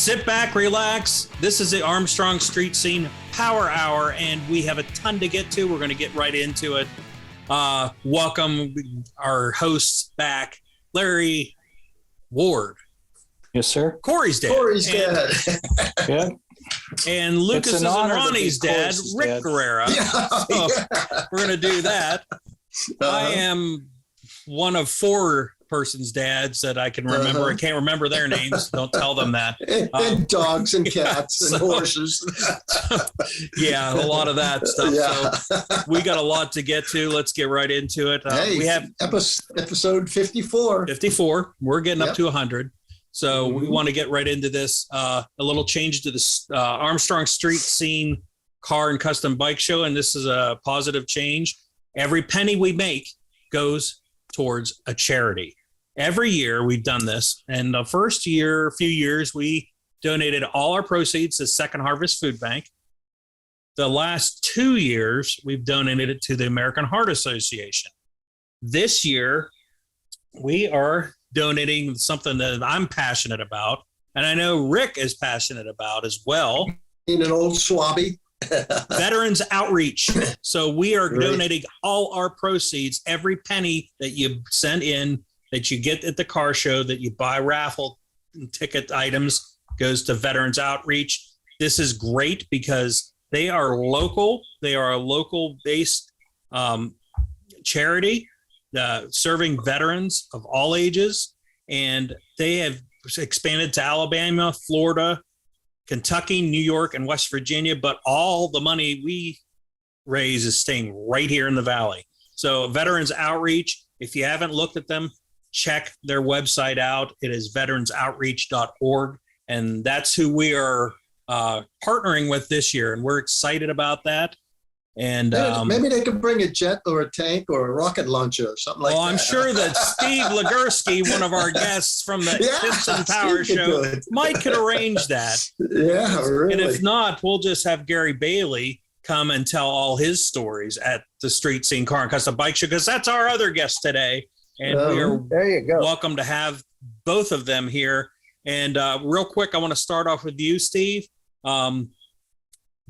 Sit back, relax. This is the Armstrong Street Scene Power Hour, and we have a ton to get to. We're going to get right into it. Welcome our hosts back, Larry Ward. Yes, sr. Corey's dad. Yeah. And Lucas and Ronnie's dad, Rick Guerrera. So we're going to do that. I am one of four persons' dads that I can remember. I can't remember their names. Don't tell them that. And dogs and cats and horses. Yeah, a lot of that stuff. Yeah. So we got a lot to get to. Let's get right into it. We have episode 54. 54. We're getting up to 100. So we want to get right into this. A little change to this Armstrong Street Scene Car and Custom Bike Show, and this is a positive change. Every penny we make goes towards a charity. Every year we've done this, and the first year, few years, we donated all our proceeds to Second Harvest Food Bank. The last 2 years, we've donated it to the American Heart Association. This year, we are donating something that I'm passionate about, and I know Rick is passionate about as well. In an old swabby. Veterans Outreach. So we are donating all our proceeds, every penny that you send in, that you get at the car show, that you buy raffle ticket items, goes to Veterans Outreach. This is great because they are local. They are a local-based charity serving veterans of all ages, and they have expanded to Alabama, Florida, Kentucky, New York, and West Virginia, but all the money we raise is staying right here in the Valley. So Veterans Outreach, if you haven't looked at them, check their website out. It is veteransoutreach.org, and that's who we are partnering with this year, and we're excited about that. And maybe they could bring a jet or a tank or a rocket launcher or something like that. Well, I'm sure that Steve Legerski, one of our guests from the Piston Power Show, Mike could arrange that. Yeah, really. And if not, we'll just have Gary Bailey come and tell all his stories at the Street Scene Car and Custom Bike Show, because that's our other guest today. And we are welcome to have both of them here. And real quick, I want to start off with you, Steve.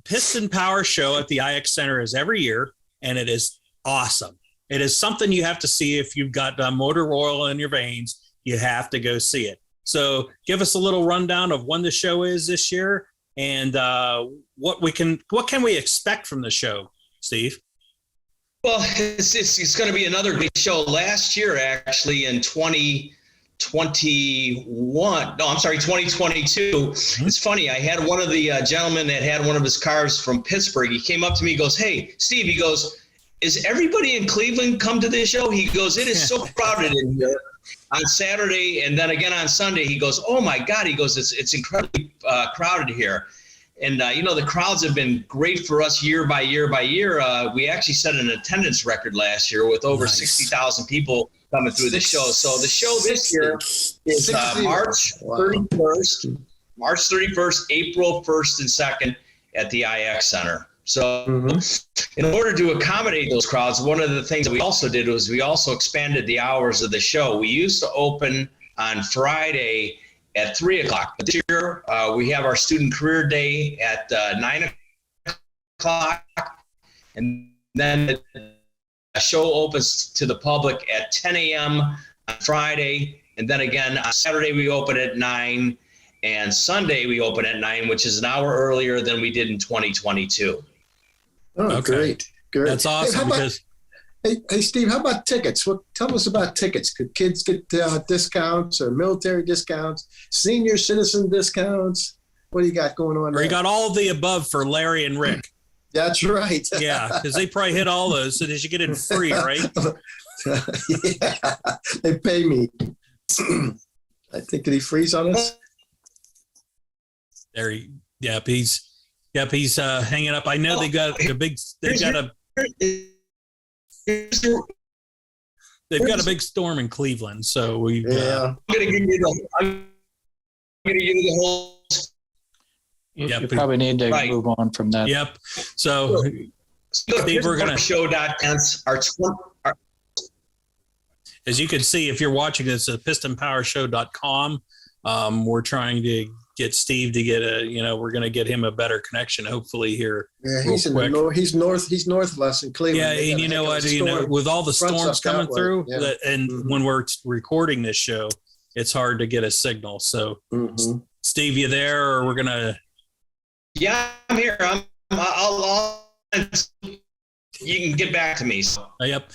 Piston Power Show at the IX Center is every year, and it is awesome. It is something you have to see. If you've got motor oil in your veins, you have to go see it. So give us a little rundown of when the show is this year, and what can we expect from the show, Steve? Well, it's going to be another big show. Last year, actually, in 2022. It's funny. I had one of the gentlemen that had one of his cars from Pittsburgh. He came up to me, he goes, "Hey, Steve," he goes, "is everybody in Cleveland come to this show?" He goes, "It is so crowded in here on Saturday and then again on Sunday." He goes, "Oh my God," he goes, it's incredibly crowded here. And, the crowds have been great for us year by year by year. We actually set an attendance record last year with over 60,000 people coming through the show. So the show this year is March 31st, April 1st and 2nd at the IX Center. So in order to accommodate those crowds, one of the things that we also did was we also expanded the hours of the show. We used to open on Friday at 3 o'clock. But this year, we have our Student Career Day at 9 o'clock. And then the show opens to the public at 10 a.m. on Friday. And then again, on Saturday, we open at 9. And Sunday, we open at 9, which is an hour earlier than we did in 2022. Oh, okay. Great. That's awesome. Hey, Steve, how about tickets? Tell us about tickets. Could kids get discounts or military discounts, senior citizen discounts? What do you got going on there? You got all of the above for Larry and Rick. That's right. Yeah, because they probably hit all those, so they should get it free, right? Yeah, they pay me. I think, did he freeze on us? He's hanging up. I know they got a big storm in Cleveland, so we. Yeah. I'm gonna give you the whole. You probably need to move on from that. Yep. So, Steve, we're gonna show that our as you can see, if you're watching this at pistonpowershow.com, we're trying to get Steve to get we're going to get him a better connection, hopefully here. Yeah, he's in the north. He's north of us in Cleveland. Yeah, and you know what? With all the storms coming through, when we're recording this show, it's hard to get a signal. So, Steve, you there, or we're gonna? Yeah, I'm here. You can get back to me. So. Yep.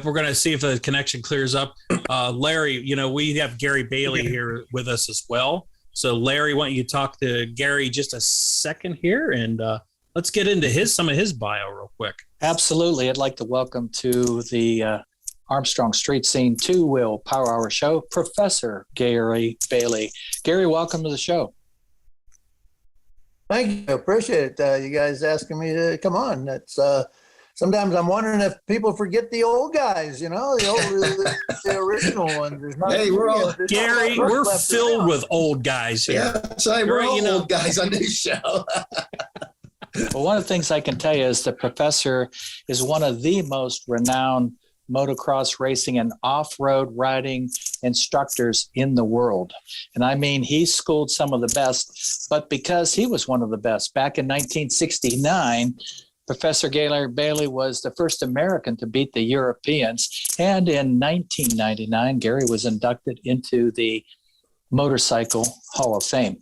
We're gonna see if the connection clears up. Larry, we have Gary Bailey here with us as well. So, Larry, why don't you talk to Gary just a second here, and let's get into some of his bio real quick. Absolutely. I'd like to welcome to the Armstrong Street Scene Two-Wheel Power Hour Show, Professor Gary Bailey. Gary, welcome to the show. Thank you. Appreciate it. You guys asking me to come on. That's sometimes I'm wondering if people forget the old guys, the original ones. Hey, Gary, we're filled with old guys here. Yeah, so we're all old guys on this show. Well, one of the things I can tell you is the professor is one of the most renowned motocross racing and off-road riding instructors in the world. And I mean, he schooled some of the best, but because he was one of the best, back in 1969, Professor Gary Bailey was the first American to beat the Europeans. And in 1999, Gary was inducted into the Motorcycle Hall of Fame.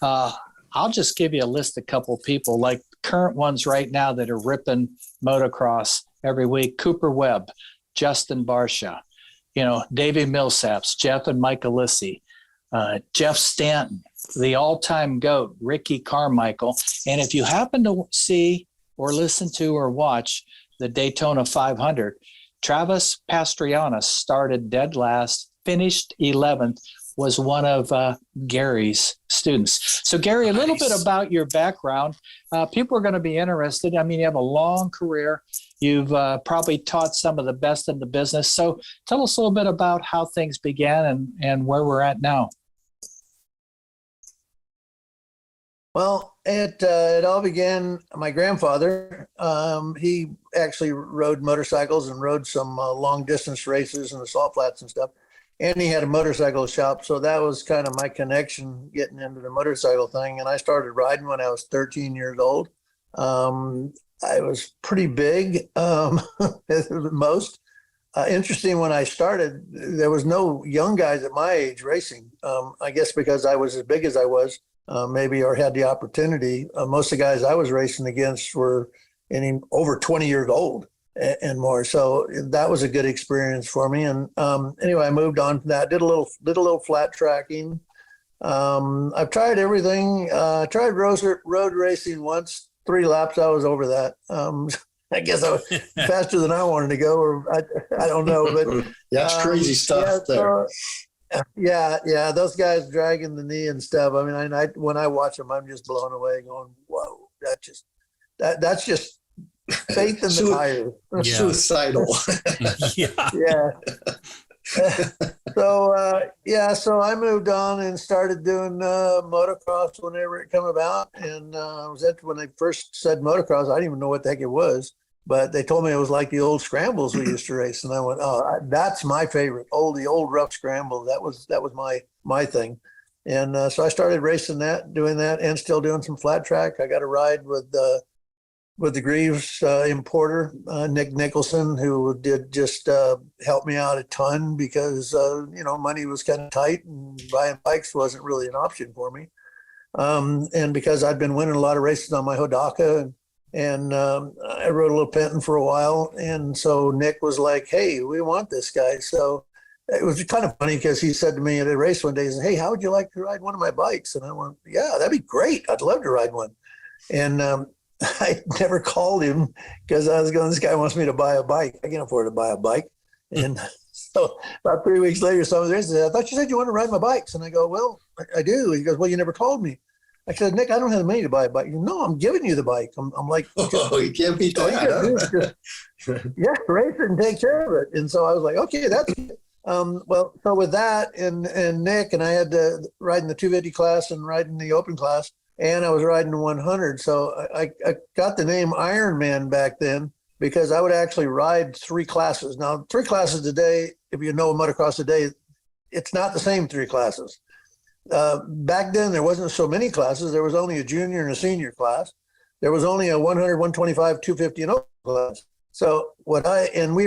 I'll just give you a list of couple people, like current ones right now that are ripping motocross every week. Cooper Webb, Justin Barsha, Davey Millsaps, Jeff and Mike Alissi, Jeff Stanton, the all-time GOAT, Ricky Carmichael. And if you happen to see or listen to or watch the Daytona 500, Travis Pastrana started dead last, finished 11th, was one of Gary's students. So, Gary, a little bit about your background. People are going to be interested. I mean, you have a long career. You've probably taught some of the best in the business. So tell us a little bit about how things began and where we're at now. Well, it all began, my grandfather, he actually rode motorcycles and rode some long distance races in the salt flats and stuff. And he had a motorcycle shop. So that was kind of my connection getting into the motorcycle thing. And I started riding when I was 13 years old. I was pretty big, most. Interesting, when I started, there was no young guys at my age racing. I guess because I was as big as I was, maybe, or had the opportunity. Most of the guys I was racing against were over 20 years old and more. So that was a good experience for me. And anyway, I moved on from that, did a little flat tracking. I've tried everything. Tried road racing once, 3 laps. I was over that. I guess I was faster than I wanted to go, or I don't know, but that's crazy stuff there. Yeah, those guys dragging the knee and stuff. I mean, when I watch them, I'm just blown away, going, "Whoa, that's just faith in the tires." Yeah. Suicidal. Yeah. So I moved on and started doing motocross whenever it came about. And when they first said motocross, I didn't even know what the heck it was. But they told me it was like the old scrambles we used to race, and I went, "Oh, that's my favorite. The old rough scramble. That was my thing." And so I started racing that, doing that, and still doing some flat track. I got a ride with the Greaves importer, Nick Nicholson, who did just help me out a ton because money was kind of tight and buying bikes wasn't really an option for me. And because I'd been winning a lot of races on my Hodaka. And I rode a little Penton for a while. And so Nick was like, "Hey, we want this guy." So it was kind of funny because he said to me at a race one day, he said, "Hey, how would you like to ride one of my bikes?" And I went, "Yeah, that'd be great. I'd love to ride one." And I never called him because I was going, "This guy wants me to buy a bike. I can't afford to buy a bike." And so about 3 weeks later, someone said, "I thought you said you wanted to ride my bikes." And I go, "Well, I do." He goes, "Well, you never told me." I said, "Nick, I don't have the money to buy a bike." "No, I'm giving you the bike." I'm like, "Oh, you can't beat that." Yeah, race it and take care of it. And so I was like, "Okay, that's good." Well, so with that and Nick and I had to ride in the 250 class and ride in the open class, and I was riding the 100. So I got the name Ironman back then because I would actually ride 3 classes. Now, 3 classes today, if you know motocross today, it's not the same 3 classes. back then, there wasn't so many classes. There was only a junior and a senior class. There was only a 100, 125, 250 and over class. So we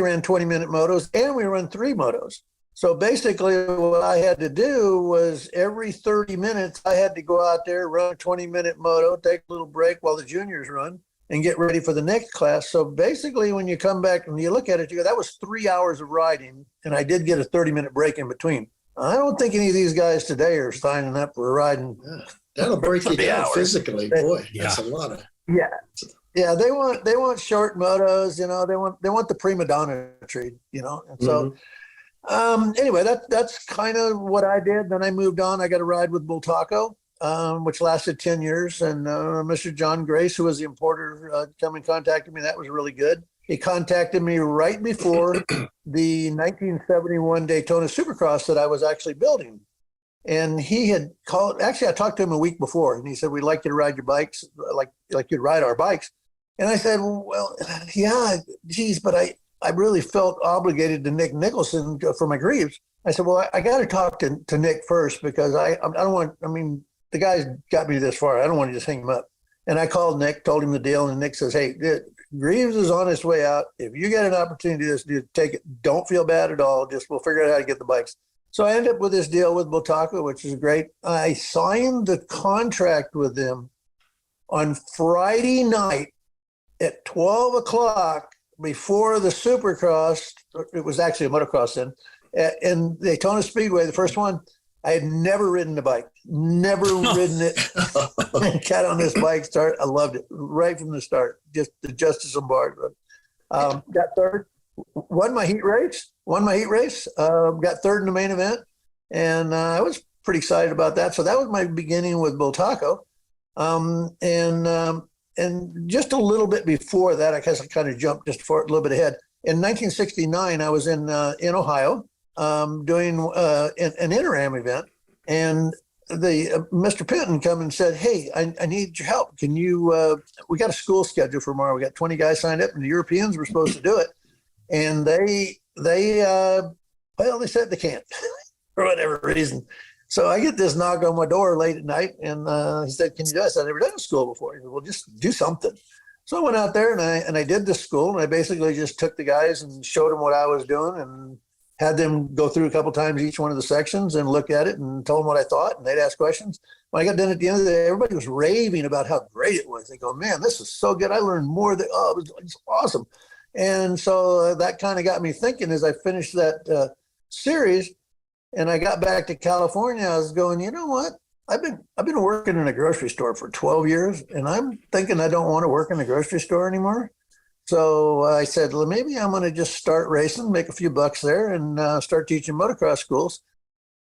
ran 20-minute motos, and we run 3 motos. So basically what I had to do was every 30 minutes, I had to go out there, run a 20-minute moto, take a little break while the juniors run, and get ready for the next class. So basically when you come back and you look at it, you go, that was 3 hours of riding, and I did get a 30-minute break in between. I don't think any of these guys today are signing up for riding. Yeah, that'll break you down physically. Boy, that's a lot of. Yeah. Yeah, they want short motos, you know, they want the prima donna tree, you know. And so anyway, that's kind of what I did. Then I moved on. I got a ride with Bull Taco, which lasted 10 years. And Mr. John Grace, who was the importer, come and contacted me. That was really good. He contacted me right before the 1971 Daytona Supercross that I was actually building. And he had called, actually I talked to him a week before, and he said, we'd like you to ride your bikes, like you'd ride our bikes. And I said, well, yeah, geez, but I really felt obligated to Nick Nicholson for my Greaves. I said, well, I got to talk to Nick first, because I don't want, I mean, the guy's got me this far. I don't want to just hang him up. And I called Nick, told him the deal, and Nick says, hey, Greaves is on his way out. If you get an opportunity to do this, dude, take it. Don't feel bad at all. Just we'll figure out how to get the bikes. So I ended up with this deal with Botaka, which is great. I signed the contract with them on Friday night at 12 o'clock before the Supercross. It was actually a motocross then, in Daytona Speedway, the first one. I had never ridden the bike, never ridden it. Got on this bike, I loved it right from the start. Just the Justice on Bars. Got third, won my heat race, got third in the main event. And I was pretty excited about that. So that was my beginning with Bull Taco. And just a little bit before that, I guess I kind of jumped just a little bit ahead. In 1969, I was in Ohio doing an Interam event, and the Mr. Pinton come and said, "Hey, I need your help. Can you? We got a school schedule for tomorrow. We got 20 guys signed up, and the Europeans were supposed to do it, and they said they can't for whatever reason." So I get this knock on my door late at night, and he said, "Can you do this?" I've never done a school before. He said, "Well, just do something." So I went out there and I did this school, and I basically just took the guys and showed them what I was doing, and had them go through a couple times each one of the sections and look at it and tell them what I thought, and they'd ask questions. When I got done at the end of the day, everybody was raving about how great it was. They go, "Man, this is so good. I learned more. It was awesome." And so that kind of got me thinking as I finished that series. And I got back to California, I was going, you know what? I've been working in a grocery store for 12 years, and I'm thinking I don't want to work in a grocery store anymore. So I said, well, maybe I'm going to just start racing, make a few bucks there, and start teaching motocross schools.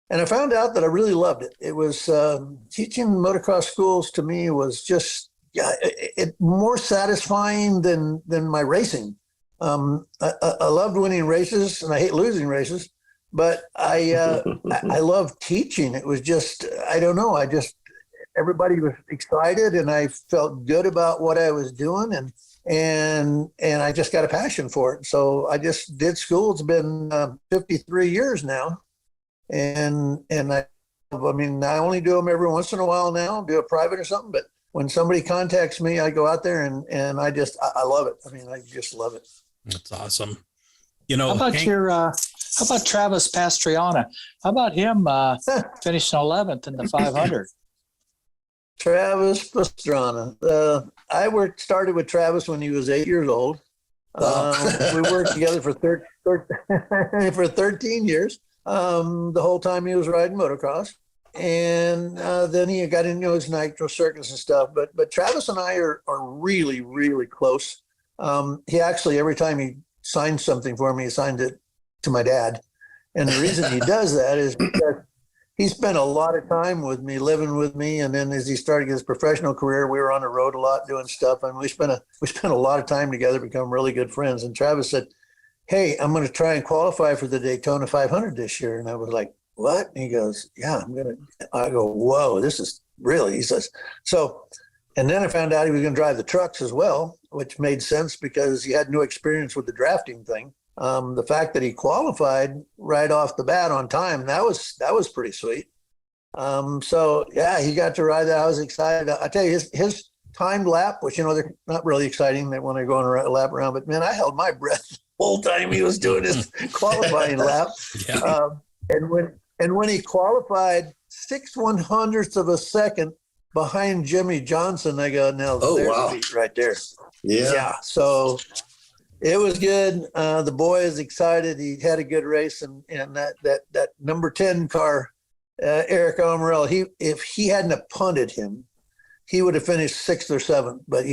And I found out that I really loved it. It was teaching motocross schools to me was just it more satisfying than my racing. I loved winning races, and I hate losing races. But I love teaching. It was just, I don't know. Everybody was excited, and I felt good about what I was doing, and I just got a passion for it. So I just did school. It's been 53 years now. And I only do them every once in a while now, do a private or something. But when somebody contacts me, I go out there and I love it. I mean, I just love it. That's awesome. You know, how about Travis Pastriana? How about him finishing 11th in the 500? Travis Pastrana. I started with Travis when he was 8 years old. We worked together for 13 years. The whole time he was riding motocross. And then he got into his nitro circuits and stuff. But Travis and I are really, really close. He actually, every time he signed something for me, he signed it to my dad. And the reason he does that is because he spent a lot of time with me, living with me. And then as he started his professional career, we were on the road a lot doing stuff. And we spent a lot of time together, become really good friends. And Travis said, "Hey, I'm going to try and qualify for the Daytona 500 this year." And I was like, "What?" And he goes, "Yeah, I go, "Whoa, this is really," he says. So, and then I found out he was going to drive the trucks as well, which made sense because he had no experience with the drafting thing. The fact that he qualified right off the bat on time, that was pretty sweet. So yeah, he got to ride that. I was excited. I tell you, his timed lap, which they're not really exciting when they're going a lap around, but man, I held my breath the whole time he was doing his qualifying lap. Yeah. And when he qualified 6/100ths of a second behind Jimmy Johnson, I go, now there's wow. Pete right there. Yeah. So it was good. The boy is excited. He had a good race, and that number 10 car, Eric Almiral, if he hadn't have punted him, he would have finished 6th or 7th. But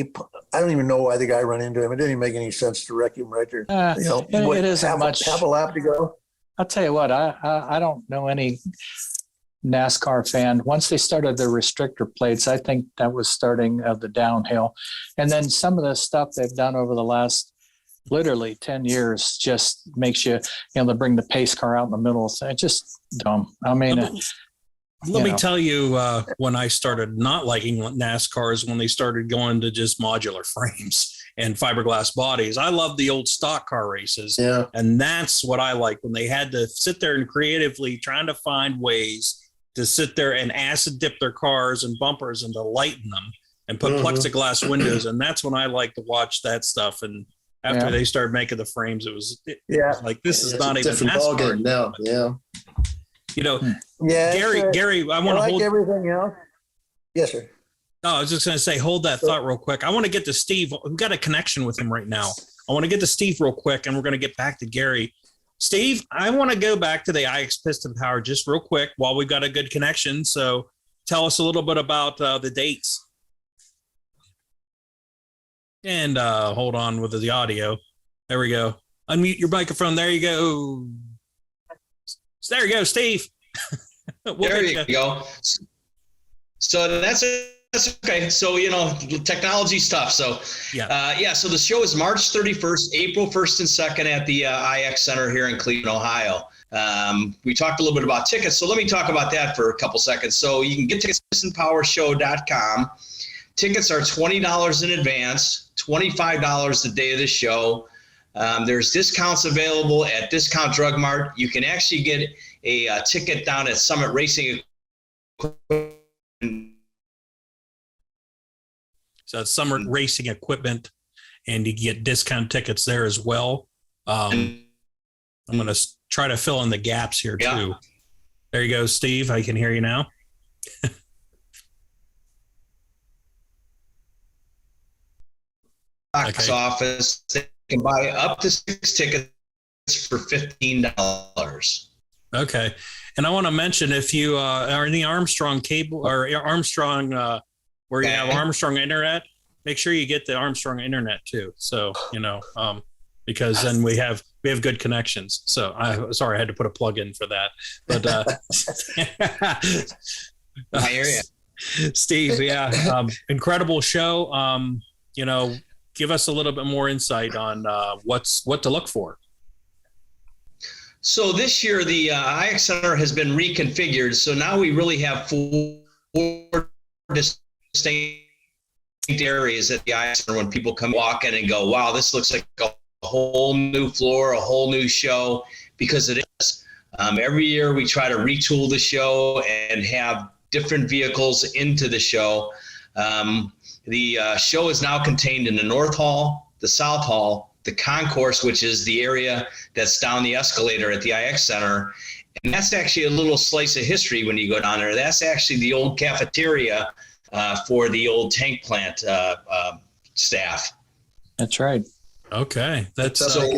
I don't even know why the guy ran into him. It didn't even make any sense to wreck him right there. It isn't much. Half a lap to go. I'll tell you what, I don't know any NASCAR fan. Once they started the restrictor plates, I think that was starting of the downhill. And then some of the stuff they've done over the last literally 10 years just makes you, they bring the pace car out in the middle. It's just dumb. I mean, let me tell you, when I started not liking NASCARs, when they started going to just modular frames and fiberglass bodies. I love the old stock car races. Yeah. And that's what I like, when they had to sit there and creatively trying to find ways to sit there and acid dip their cars and bumpers and to lighten them and put plexiglass windows. And that's when I like to watch that stuff. And after they started making the frames, it was like, this is not even different ballgame now. Yeah. Gary, I want to hold everything else. Yes, sir. Oh, I was just going to say, hold that thought real quick. I want to get to Steve. We've got a connection with him right now. I want to get to Steve real quick, and we're going to get back to Gary. Steve, I want to go back to the IX Piston Power just real quick while we've got a good connection. So tell us a little bit about the dates. And hold on with the audio. There we go. Unmute your microphone. There you go. There you go, Steve. There you go. So that's okay. So, technology stuff. So, so the show is March 31st, April 1st and 2nd at the IX Center here in Cleveland, Ohio. We talked a little bit about tickets. So let me talk about that for a couple seconds. So you can get tickets at pistonpowershow.com. Tickets are $20 in advance, $25 the day of the show. There's discounts available at Discount Drug Mart. You can actually get a ticket down at Summit Racing Equipment. So it's Summit Racing Equipment, and you get discount tickets there as well. I'm going to try to fill in the gaps here too. There you go, Steve. I can hear you now. Box office. They can buy up to 6 tickets for $15. Okay. And I want to mention, if you are in the Armstrong cable or Armstrong, where you have Armstrong internet, make sure you get the Armstrong internet too. So, because then we have good connections. So I had to put a plug in for that, but, I hear you. Steve. Incredible show. Give us a little bit more insight on what to look for. So this year, the IX Center has been reconfigured. So now we really have 4 distinct areas at the IX Center when people come walk in and go, wow, this looks like a whole new floor, a whole new show, because it is. Every year we try to retool the show and have different vehicles into the show. The show is now contained in the North Hall, the South Hall, the concourse, which is the area that's down the escalator at the IX Center. And that's actually a little slice of history when you go down there. That's actually the old cafeteria for the old tank plant staff. That's right. Okay. That's so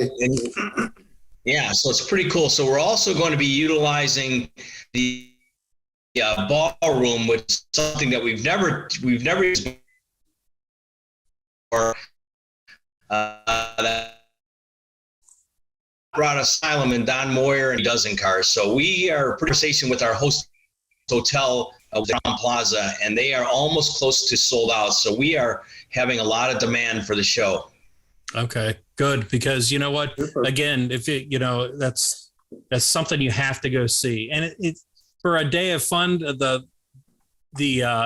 it's pretty cool. So we're also going to be utilizing the ballroom, which is something that we've never used before. That brought Asylum and Don Moyer and a dozen cars. So we are in conversation with our host hotel of the Crown Plaza, and they are almost close to sold out. So we are having a lot of demand for the show. Okay, good. Because you know what, again, if that's something you have to go see. And it for a day of fun, the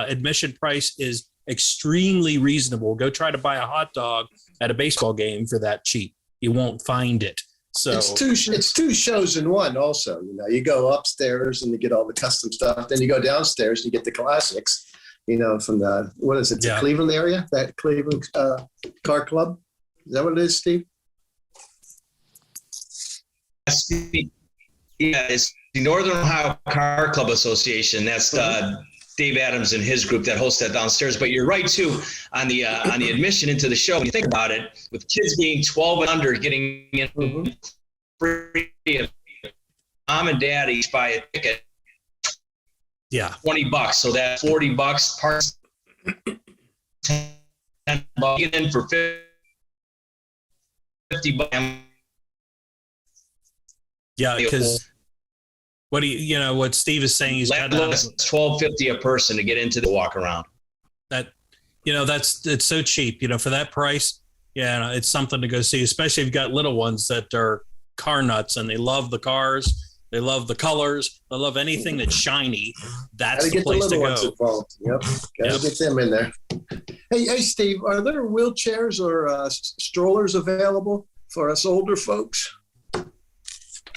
admission price is extremely reasonable. Go try to buy a hot dog at a baseball game for that cheap. You won't find it. So it's two shows in one. Also, you go upstairs and you get all the custom stuff. Then you go downstairs and you get the classics. From the the Cleveland area, that Cleveland car club. Is that what it is, Steve? Yeah, it's the Northern Ohio Car Club Association. That's Dave Adams and his group that hosts that downstairs. But you're right too on the admission into the show. When you think about it, with kids being 12 and under, getting in free, mom and dad each buy a ticket. Yeah, $20. So that's $40. Parts $10. Get in for $50. Yeah, because what Steve is saying, he's got $12.50 a person to get into the walk around. It's so cheap, for that price. Yeah, it's something to go see, especially if you've got little ones that are car nuts and they love the cars, they love the colors, they love anything that's shiny. That's the place to go. Yep, gotta get them in there. Hey, Steve, are there wheelchairs or strollers available for us older folks?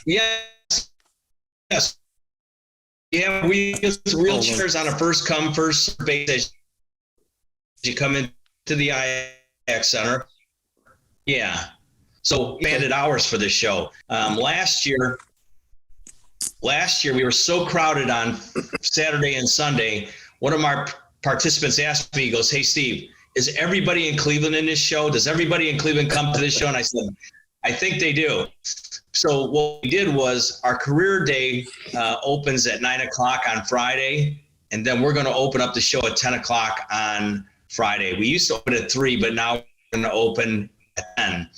Yes. Yeah, we use wheelchairs on a first come, first basis. You come into the IX Center. Yeah. So expanded hours for this show. Last year we were so crowded on Saturday and Sunday. One of our participants asked me, he goes, "Hey, Steve, is everybody in Cleveland in this show? Does everybody in Cleveland come to this show?" And I said, "I think they do." So what we did was our career day opens at 9:00 on Friday, and then we're going to open up the show at 10:00 on Friday. We used to open at 3, but now we're going to open at 10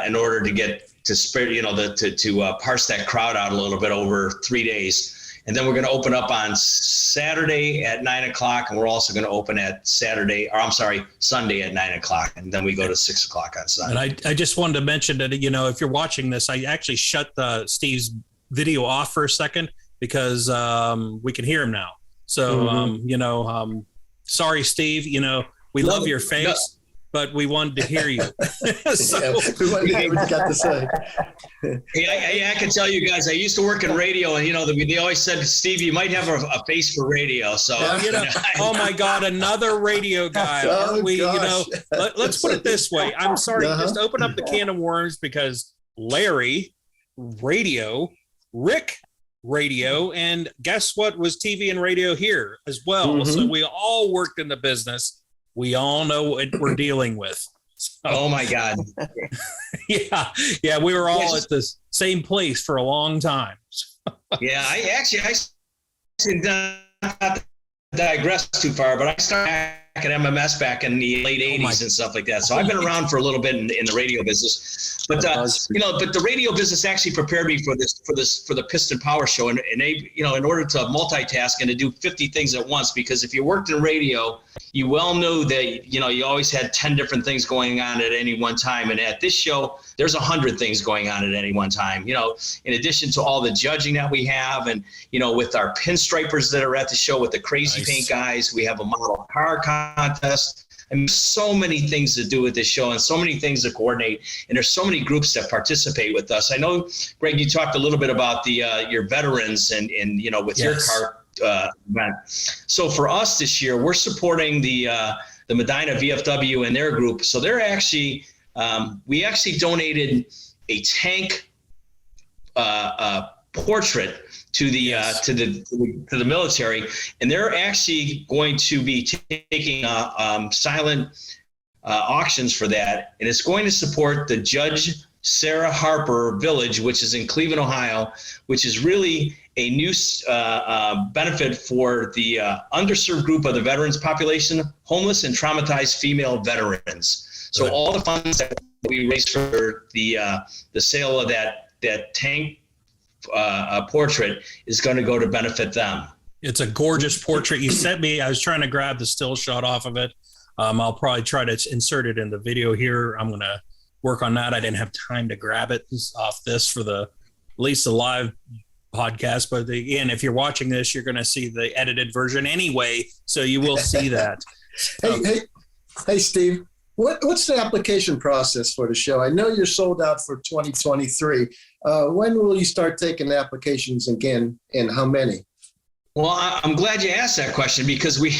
in order to get to spare, to parse that crowd out a little bit over 3 days. And then we're going to open up on Saturday at 9:00, and we're also going to open at Sunday at 9:00, and then we go to 6:00 on Sunday. And I just wanted to mention that, if you're watching this, I actually shut Steve's video off for a second because we can hear him now. So, sorry, Steve, we love your face. But we wanted to hear you. So, we wanted to hear what you got to say. I can tell you guys, I used to work in radio, and they always said, "Steve, you might have a face for radio." So, oh my God, another radio guy. Let's put it this way. I'm sorry, just open up the can of worms because Larry, radio, Rick, radio, and guess what was TV and radio here as well. Mm-hmm. So we all worked in the business. We all know what we're dealing with. So, oh my God. Yeah. We were all at the same place for a long time. Yeah. I not digress too far, but I started back at MMS back in the late 80s and stuff like that. So I've been around for a little bit in the radio business, but but the radio business actually prepared me for the Piston Power Show, and they, in order to multitask and to do 50 things at once, because if you worked in radio, you well know that, you always had 10 different things going on at any one time. And at this show, there's 100 things going on at any one time, in addition to all the judging that we have. And, with our pinstripers that are at the show, with the crazy paint guys, we have a model car contest. And so many things to do with this show and so many things to coordinate. And there's so many groups that participate with us. I know, Greg, you talked a little bit about your veterans and with your car event. So for us this year, we're supporting the Medina VFW and their group. So they're actually, we actually donated a tank portrait to the military, and they're actually going to be taking silent auctions for that, and it's going to support the Judge Sarah Harper Village, which is in Cleveland, Ohio, which is really a new benefit for the underserved group of the veterans population, homeless and traumatized female veterans. So all the funds that we raise for the sale of that tank portrait is going to go to benefit them. It's a gorgeous portrait. You sent me. I was trying to grab the still shot off of it. I'll probably try to insert it in the video here. I'm going to work on that. I didn't have time to grab it off this for at least the live podcast. But again, if you're watching this, you're going to see the edited version anyway. So you will see that. Hey, Steve, What's the application process for the show? I know you're sold out for 2023. When will you start taking applications again, and how many? Well, I'm glad you asked that question, because we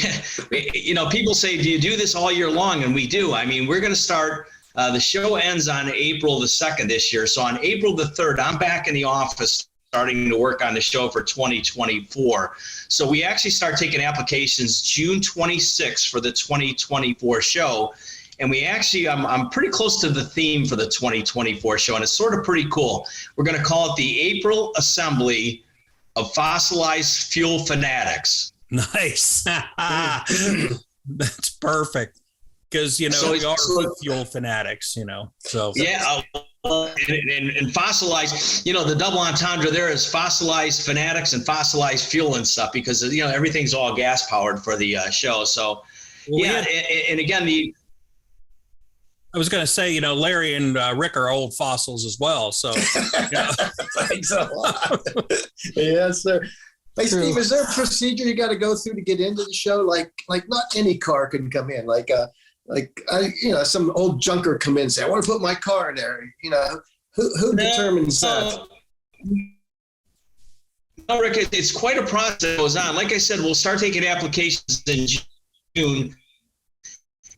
people say, do you do this all year long? And we do. I mean, we're going to start, the show ends on April the 2nd this year. So on April the 3rd, I'm back in the office starting to work on the show for 2024. So we actually start taking applications June 26th for the 2024 show. And we actually, I'm pretty close to the theme for the 2024 show, and it's sort of pretty cool. We're going to call it the April Assembly of Fossilized Fuel Fanatics. Nice. That's perfect. Because, So we are fuel fanatics, so. Yeah. And fossilized, the double entendre there is fossilized fanatics and fossilized fuel and stuff, because, everything's all gas powered for the show. So, and again, I was going to say, Larry and Rick are old fossils as well. So, Thanks a lot. Yes, sir. Hey, Steve, is there a procedure you got to go through to get into the show? Like not any car can come in. Some old junker come in and say, I want to put my car in there. Who determines that? No, Rick, it's quite a process that goes on. Like I said, we'll start taking applications in June,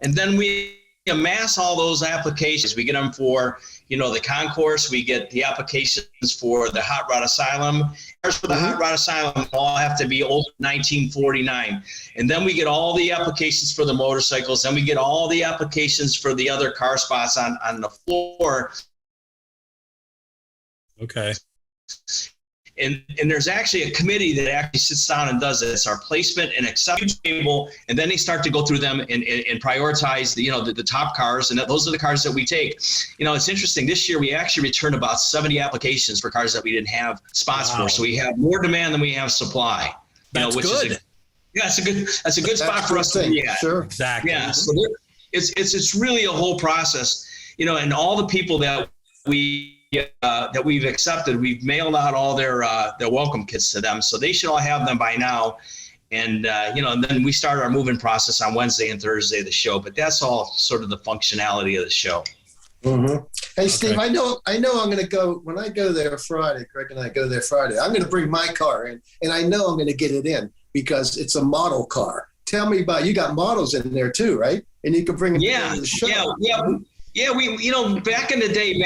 and then we amass all those applications. We get them for, the concourse. We get the applications for the Hot Rod Asylum. Cars for the Hot Rod Asylum all have to be old 1949. And then we get all the applications for the motorcycles. Then we get all the applications for the other car spots on the floor. Okay. And there's actually a committee that actually sits down and does this, our placement and acceptance table, and then they start to go through them and prioritize the top cars, and those are the cars that we take. It's interesting. This year we actually returned about 70 applications for cars that we didn't have spots for, so we have more demand than we have supply. That's good. That's a good spot for us to be at. Sure, exactly. Yeah, so it's really a whole process, and all the people that we've accepted, we've mailed out all their welcome kits to them, so they should all have them by now. And and then we start our moving process on Wednesday and Thursday of the show. But that's all sort of the functionality of the show. Mm-hmm. Hey, Steve, I know I'm going to go when I go there Friday. Greg and I go there Friday. I'm going to bring my car in, and I know I'm going to get it in because it's a model car. Tell me about, you got models in there too, right? And you can bring them to the show. Yeah, we back in the day,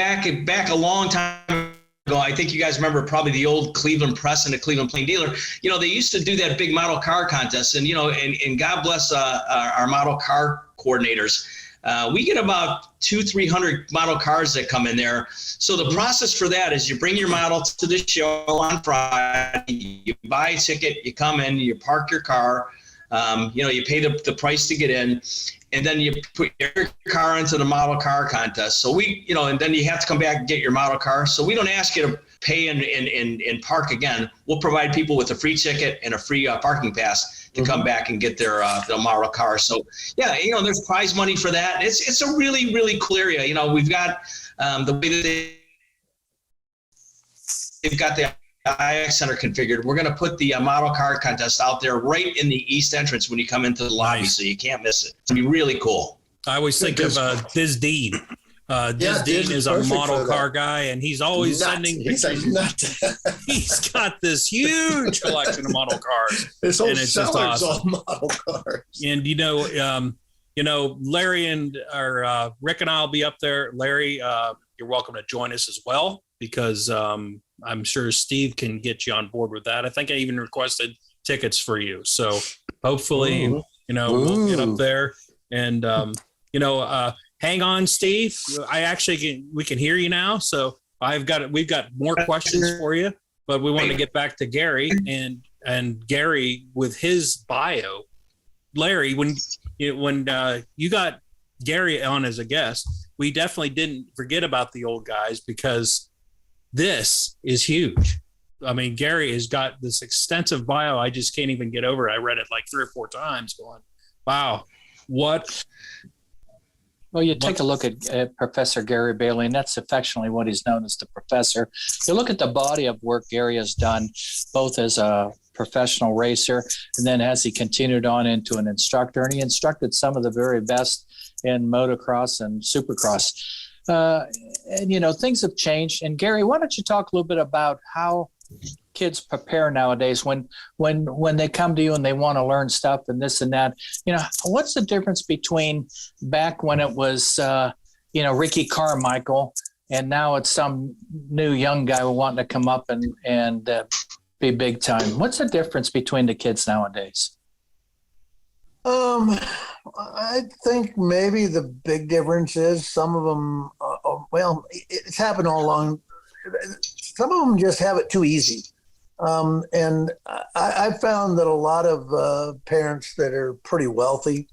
back a long time ago, I think you guys remember probably the old Cleveland Press and the Cleveland Plain Dealer. They used to do that big model car contest, and and God bless our model car coordinators. We get about 200-300 model cars that come in there. So the process for that is you bring your model to the show on Friday, you buy a ticket, you come in, you park your car, you pay the price to get in. And then you put your car into the model car contest. So and then you have to come back and get your model car. So we don't ask you to pay and park again. We'll provide people with a free ticket and a free parking pass to come back and get their model car. So yeah, there's prize money for that. It's a really, really cool area. We've got the way that they've got the IX Center configured. We're going to put the model car contest out there right in the east entrance when you come into the lobby, so you can't miss it. It's going to be really cool. I always think of Diz Dean. Diz Dean is a model car guy, and he's always sending pictures. He's got this huge collection of model cars. This whole and it's just awesome. All model cars. And Larry and Rick and I'll be up there. Larry, you're welcome to join us as well, because I'm sure Steve can get you on board with that. I think I even requested tickets for you. So hopefully, we'll get up there and, hang on, Steve. We can hear you now. So we've got more questions for you, but we want to get back to Gary and Gary with his bio. Larry, when you got Gary on as a guest, we definitely didn't forget about the old guys, because this is huge. I mean, Gary has got this extensive bio. I just can't even get over it. I read it like 3 or 4 times going, wow, what? Well, you take a look at Professor Gary Bailey, and that's affectionately what he's known as, the professor. You look at the body of work Gary has done, both as a professional racer. And then as he continued on into an instructor, and he instructed some of the very best in motocross and supercross. And, you know, things have changed. And Gary, why don't you talk a little bit about how kids prepare nowadays when they come to you and they want to learn stuff and this and that? You know, what's the difference between back when it was, Ricky Carmichael, and now it's some new young guy wanting to come up and be big time? What's the difference between the kids nowadays? I think maybe the big difference is some of them, it's happened all along. Some of them just have it too easy. And I found that a lot of parents that are pretty wealthy,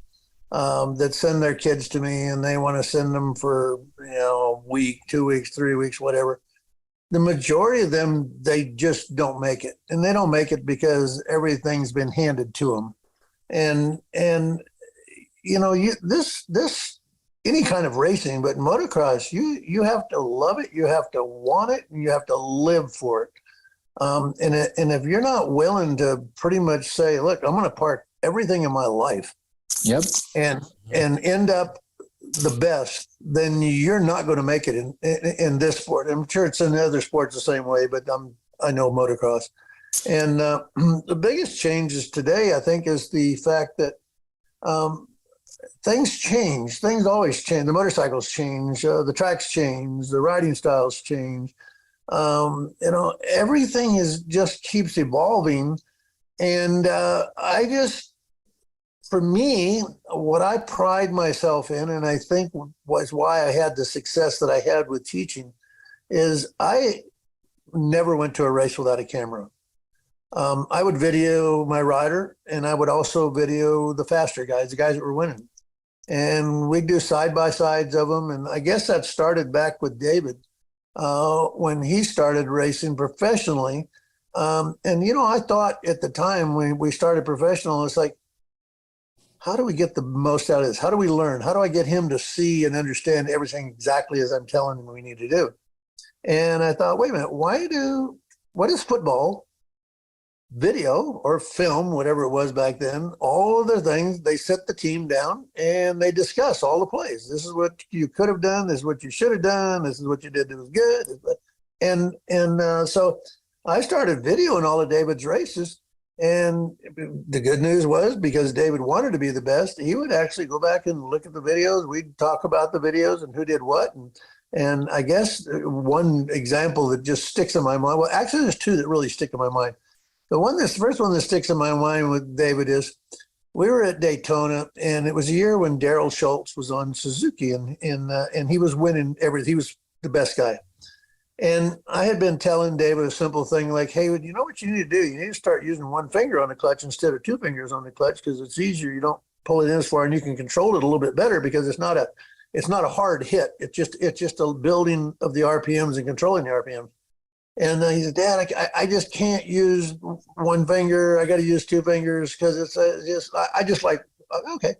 that send their kids to me and they want to send them for, a week, 2 weeks, 3 weeks, whatever. The majority of them, they just don't make it. And they don't make it because everything's been handed to them. And this any kind of racing, but motocross, you have to love it, you have to want it, and you have to live for it. And if you're not willing to pretty much say, look, I'm going to park everything in my life, yep, and end up the best, then you're not going to make it in this sport. I'm sure it's in other sports the same way, but I know motocross. And the biggest changes today, I think, is the fact that things change. Things always change. The motorcycles change. The tracks change. The riding styles change. Everything just keeps evolving. And for me, what I pride myself in, and I think was why I had the success that I had with teaching, is I never went to a race without a camera. I would video my rider, and I would also video the faster guys, the guys that were winning. And we'd do side-by-sides of them. And I guess that started back with David when he started racing professionally. I thought at the time when we started professional, it's like, how do we get the most out of this? How do we learn? How do I get him to see and understand everything exactly as I'm telling him we need to do? And I thought, wait a minute, what is football, video or film, whatever it was back then, all of the things, they set the team down and they discuss all the plays. This is what you could have done. This is what you should have done. This is what you did that was good. And so I started videoing all of David's races. And the good news was, because David wanted to be the best, he would actually go back and look at the videos. We'd talk about the videos and who did what. And I guess one example that just sticks in my mind, well, actually there's two that really stick in my mind. The first one that sticks in my mind with David is, we were at Daytona, and it was a year when Daryl Schultz was on Suzuki, and he was winning everything. He was the best guy. And I had been telling David a simple thing like, hey, you know what you need to do? You need to start using one finger on the clutch instead of two fingers on the clutch, because it's easier. You don't pull it in as far, and you can control it a little bit better, because it's not a hard hit. It's just a building of the RPMs and controlling the RPMs. And he said, Dad, I just can't use one finger. I got to use two fingers because okay.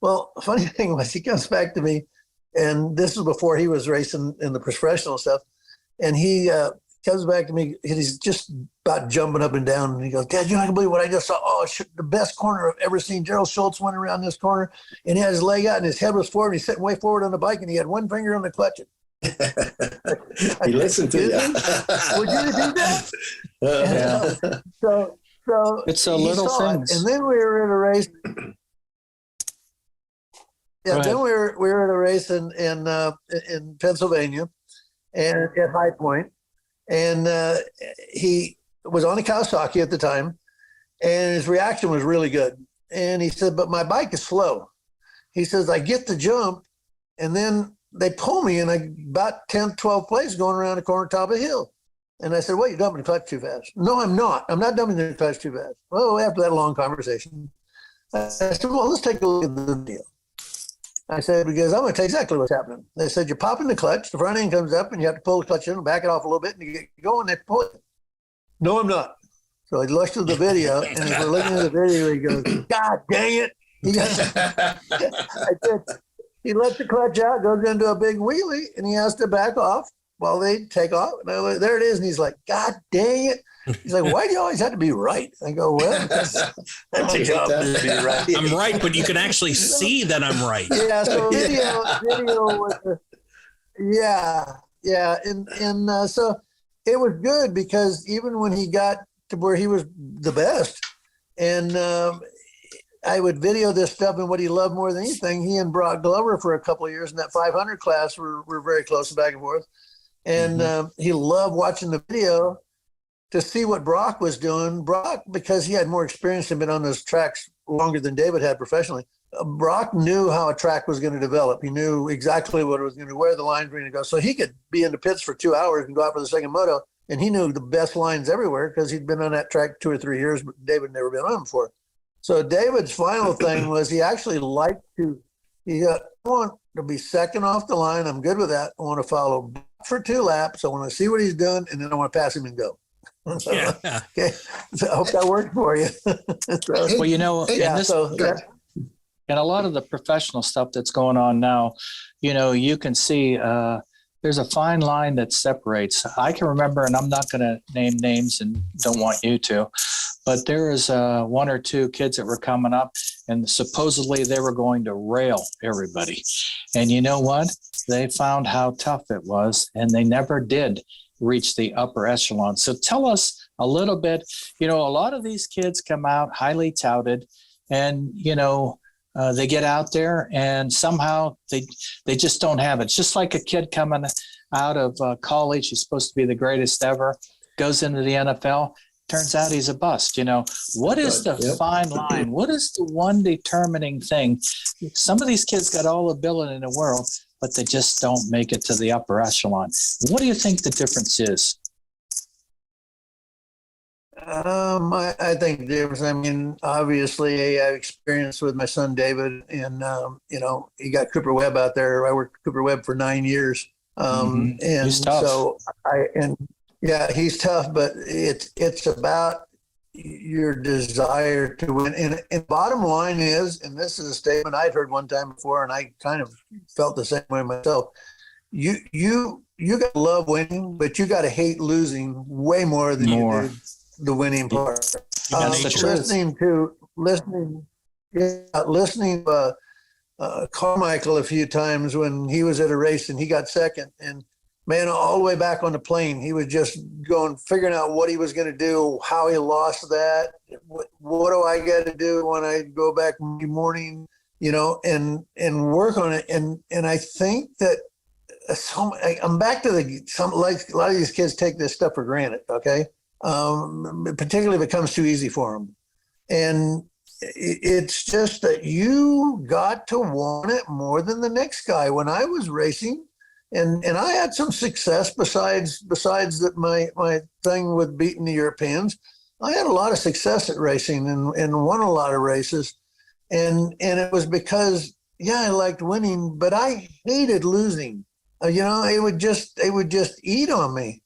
Well, funny thing was, he comes back to me, and this is before he was racing in the professional stuff. And he comes back to me, and he's just about jumping up and down. And he goes, Dad, you're not going to believe what I just saw. Oh, the best corner I've ever seen. Daryl Schultz went around this corner, and he had his leg out, and his head was forward, and he's sitting way forward on the bike, and he had one finger on the clutch. He listened to you. Would you do that? So it's a little thing. And then we were at a race. Yeah, then we were at a race in Pennsylvania, and at High Point, and he was on a Kawasaki at the time, and his reaction was really good. And he said, but my bike is slow. He says, I get the jump, and then they pull me, and I about 10, 12 places going around the corner top of a hill. And I said, well, you're dumping the clutch too fast. No, I'm not. I'm not dumping the clutch too fast. Well, after that long conversation, I said, well, let's take a look at the video. I said, because I'm going to tell you exactly what's happening. They said, you're popping the clutch, the front end comes up, and you have to pull the clutch in and back it off a little bit, and you get going, they pull it. No, I'm not. So he looked at the video, and as we're looking at the video, he goes, God dang it. He goes, I said, he let the clutch out, goes into a big wheelie, and he has to back off. well, they take off. And there it is. And he's like, God dang it. He's like, why do you always have to be right? I go, well, that's my job is to be right. I'm right, but you can actually see that I'm right. Yeah. So video was, yeah. And so it was good because even when he got to where he was the best, and I would video this stuff, and what he loved more than anything, he and Brock Glover for a couple of years in that 500 class were very close back and forth. And he loved watching the video to see what Brock was doing. Brock, because he had more experience and been on those tracks longer than David had professionally, Brock knew how a track was going to develop. He knew exactly what it was going to, where the lines were going to go. So he could be in the pits for 2 hours and go out for the second moto. And he knew the best lines everywhere because he'd been on that track 2 or 3 years, but David had never been on before. So David's final thing was he actually liked to, I want to be second off the line. I'm good with that. I want to follow for 2 laps. I want to see what he's doing, and then I want to pass him and go. So, Yeah. okay. So I hope that worked for you. So, Well, you know, yeah, and this, so that, and a lot of the professional stuff that's going on now, you know, you can see there's a fine line that separates. I can remember, and I'm not going to name names and don't want you to, but there was 1 or 2 kids that were coming up, and supposedly they were going to rail everybody. And you know what? They found how tough it was, and they never did reach the upper echelon. So tell us a little bit, you know, a lot of these kids come out highly touted, and, you know, they get out there and somehow they just don't have it. It's just like a kid coming out of college. He's supposed to be the greatest ever, goes into the NFL, turns out he's a bust. You know, what is the fine line? What is the one determining thing? Some of these kids got all the ability in the world, but they just don't make it to the upper echelon. What do you think the difference is? I think the difference, I mean, obviously I have experience with my son, David, and, you know, he got Cooper Webb out there. I worked Cooper Webb for 9 years. And He's tough. so yeah, he's tough, but it's about your desire to win. And bottom line is, and this is a statement I'd heard one time before, and I kind of felt the same way myself. You got to love winning, but you got to hate losing way more than you do the winning part. Listening to Carmichael a few times when he was at a race and he got second, and man, all the way back on the plane, he was just figuring out what he was going to do, how he lost that. What do I got to do when I go back Monday morning, you know, and work on it. And I think that I'm back to a lot of these kids take this stuff for granted. Okay. Particularly if it comes too easy for them. And it's just that you got to want it more than the next guy. When I was racing, and I had some success besides that my thing with beating the Europeans, I had a lot of success at racing and won a lot of races. And it was because, yeah, I liked winning, but I hated losing. You know, it would just eat on me.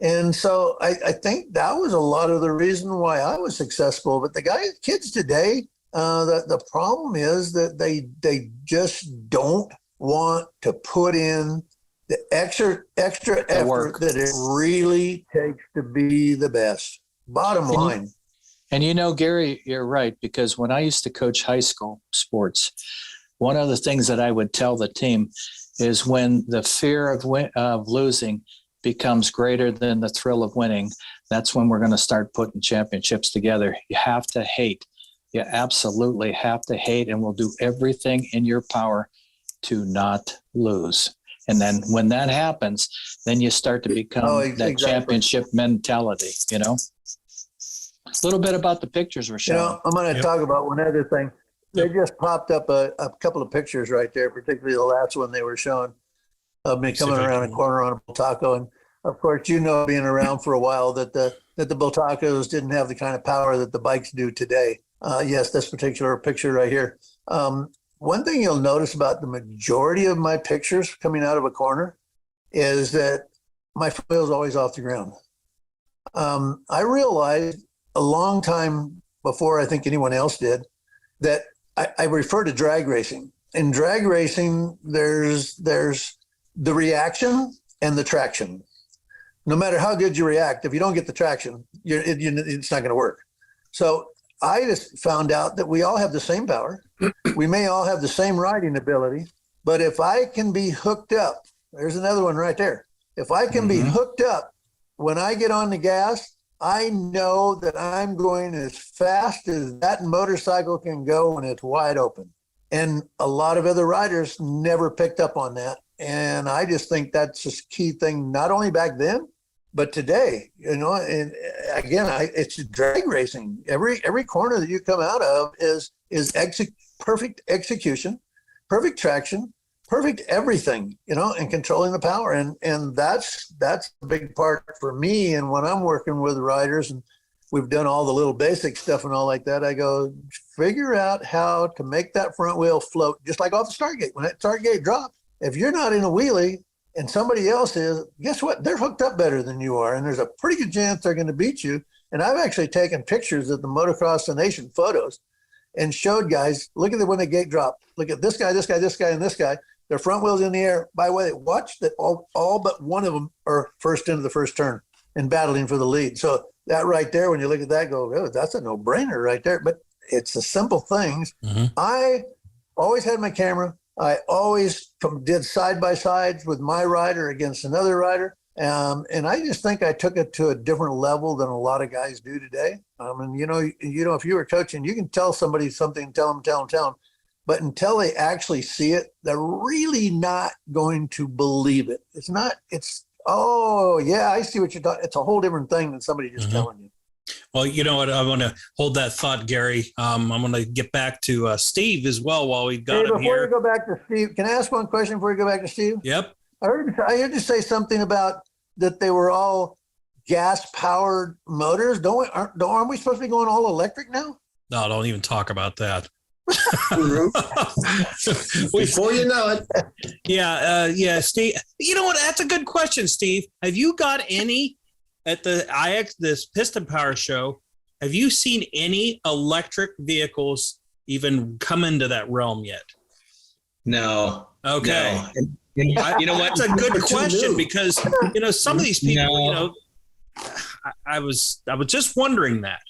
And so I think that was a lot of the reason why I was successful. But the kids today, the problem is that they just don't want to put in the extra effort that it really takes to be the best. Bottom line. And you know, Gary, you're right, because when I used to coach high school sports, one of the things that I would tell the team is when the fear of losing becomes greater than the thrill of winning, that's when we're going to start putting championships together. You have to hate. You absolutely have to hate, and we'll do everything in your power to not lose. And then when that happens, then you start to become that championship mentality, you know? A little bit about the pictures we're showing. You know, I'm going to talk about one other thing. They just popped up a couple of pictures right there, particularly the last one they were showing of me coming around a corner on a bull taco. And of course, you know, being around for a while, that the bull tacos didn't have the kind of power that the bikes do today. Yes, this particular picture right here. One thing you'll notice about the majority of my pictures coming out of a corner is that my front wheel is always off the ground. I realized a long time before I think anyone else did that I refer to drag racing. In drag racing, there's the reaction and the traction. No matter how good you react, if you don't get the traction, it's not going to work. So I just found out that we all have the same power. We may all have the same riding ability, but if I can be hooked up, there's another one right there. If I can be hooked up, when I get on the gas, I know that I'm going as fast as that motorcycle can go when it's wide open. And a lot of other riders never picked up on that. And I just think that's a key thing, not only back then, but today, and again, it's drag racing. Every corner that you come out of is perfect execution, perfect traction, perfect everything, and controlling the power. And that's a big part for me. And when I'm working with riders and we've done all the little basic stuff and all like that, I go, figure out how to make that front wheel float, just like off the start gate. When that start gate drops, if you're not in a wheelie, and somebody else is, guess what? They're hooked up better than you are. And there's a pretty good chance they're going to beat you. And I've actually taken pictures of the Motocross the Nation photos and showed guys, look at when the gate dropped. Look at this guy, this guy, this guy, and this guy. Their front wheel's in the air. By the way, watch that all but one of them are first into the first turn and battling for the lead. So that right there, when you look at that, go, oh, that's a no-brainer right there. But it's the simple things. I always had my camera. I always did side-by-sides with my rider against another rider. And I just think I took it to a different level than a lot of guys do today. And, if you were coaching, you can tell somebody something, tell them. But until they actually see it, they're really not going to believe it. Oh, yeah, I see what you're talking. It's a whole different thing than somebody just telling you. Well, you know what? I want to hold that thought, Gary. I'm going to get back to Steve as well while we've got him here. Before you go back to Steve, can I ask one question before you go back to Steve? Yep. I heard you say something about that they were all gas-powered motors. Aren't we supposed to be going all electric now? No, don't even talk about that. Before you know it. Yeah, Steve. You know what? That's a good question, Steve. Have you got any at this Piston Power Show? Have you seen any electric vehicles even come into that realm yet? No. Okay. No. You know what? That's a good question because some of these people. I was just wondering that.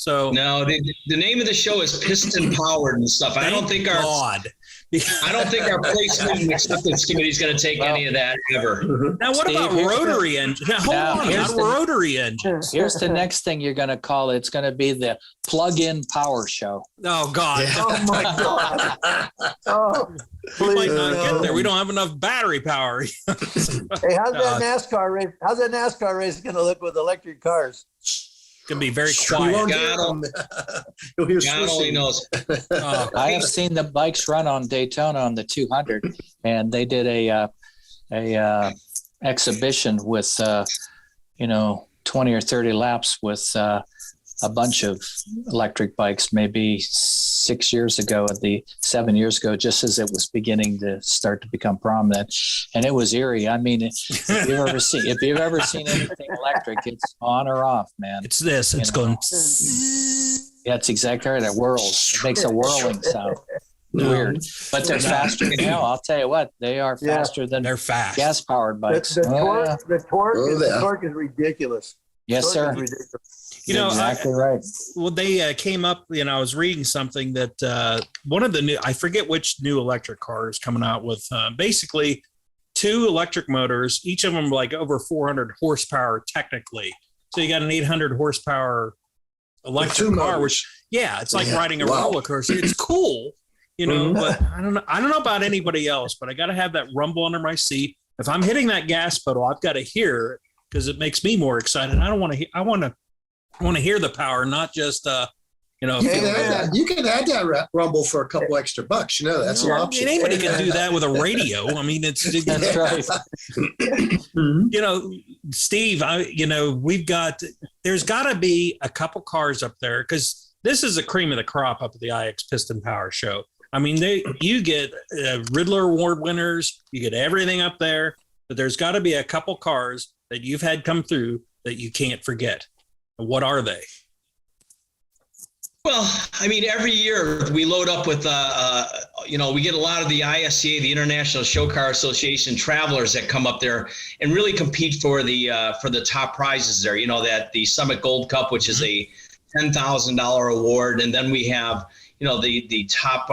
So no, the name of the show is Piston Powered and stuff. I don't think our placement and acceptance committee is going to take any of that ever. Now, what about rotary engine? Hold on, not rotary engine. Here's the next thing you're going to call it. It's going to be the plug-in power show. Oh God! Yeah. Oh my God! Oh, we might not get there. We don't have enough battery power. Hey, how's that NASCAR race? How's that NASCAR race going to look with electric cars? Can be very You won't quiet. hear them. You'll hear God only swishing. knows. I have seen the bikes run on Daytona on the 200, and they did a exhibition with 20 or 30 laps with a bunch of electric bikes, maybe 7 years ago, just as it was beginning to start to become prominent, and it was eerie. I mean, if you've ever seen anything electric, it's on or off, man. It's this. It's going. Yeah, it's exactly right. It whirls. It makes a whirling sound. Weird, but they're faster. I'll tell you what, they are faster than They're fast. gas-powered bikes. The torque is ridiculous. Yes, sir. Exactly right. Well, they came up. I was reading something that one of the new. I forget which new electric car is coming out with. Basically, 2 electric motors, each of them like over 400 horsepower technically. So you got an 800 horsepower electric car, which it's like riding a roller coaster. It's cool, but I don't know about anybody else, but I got to have that rumble under my seat. If I'm hitting that gas pedal, I've got to hear it because it makes me more excited. I want to hear the power, not just You can add that rumble for a couple extra bucks. That's an option. Anybody can do that with a radio. I mean, it's That's right. Steve, there's got to be a couple cars up there because this is the cream of the crop up at the IX Piston Power Show. I mean, you get Riddler Award winners, you get everything up there, but there's got to be a couple cars that you've had come through that you can't forget. What are they? Well, I mean, every year we load up with, we get a lot of the ISCA, the International Show Car Association travelers that come up there and really compete for the top prizes there. That the Summit Gold Cup, which is a $10,000 award, and then we have, the top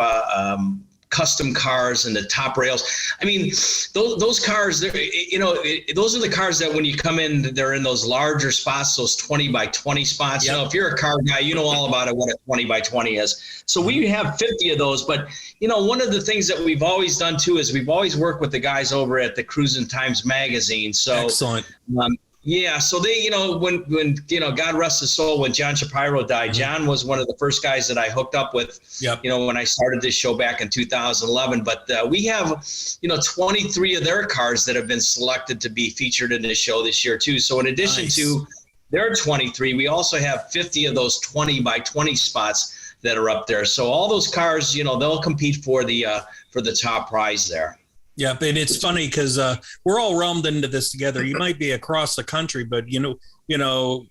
custom cars and the top rails. I mean, those cars, those are the cars that when you come in, they're in those larger spots, those 20 by 20 spots. Yep. If you're a car guy, you know all about it, what a 20 by 20 is. So we have 50 of those. But, one of the things that we've always done too is we've always worked with the guys over at the Cruisin' Times magazine. So Excellent. Yeah, so they, when God rest his soul, when John Shapiro died, John was one of the first guys that I hooked up with, when I started this show back in 2011. But we have, 23 of their cars that have been selected to be featured in this show this year too. So in addition to their 23, we also have 50 of those 20 by 20 spots that are up there. So all those cars, they'll compete for the top prize there. Yep, and it's funny because we're all roamed into this together. You might be across the country, but we know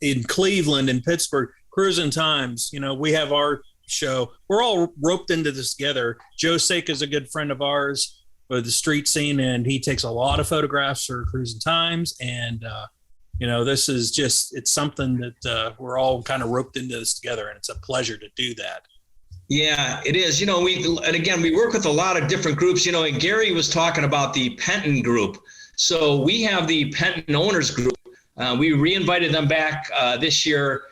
in Cleveland and Pittsburgh, Cruisin' Times, we have our show. We're all roped into this together. Joe Sake is a good friend of ours with the street scene, and he takes a lot of photographs for Cruisin' Times. And this is it's something that we're all kind of roped into this together, and it's a pleasure to do that. Yeah, it is. We work with a lot of different groups, and Gary was talking about the Penton group. So we have the Penton owners group. We reinvited them back this year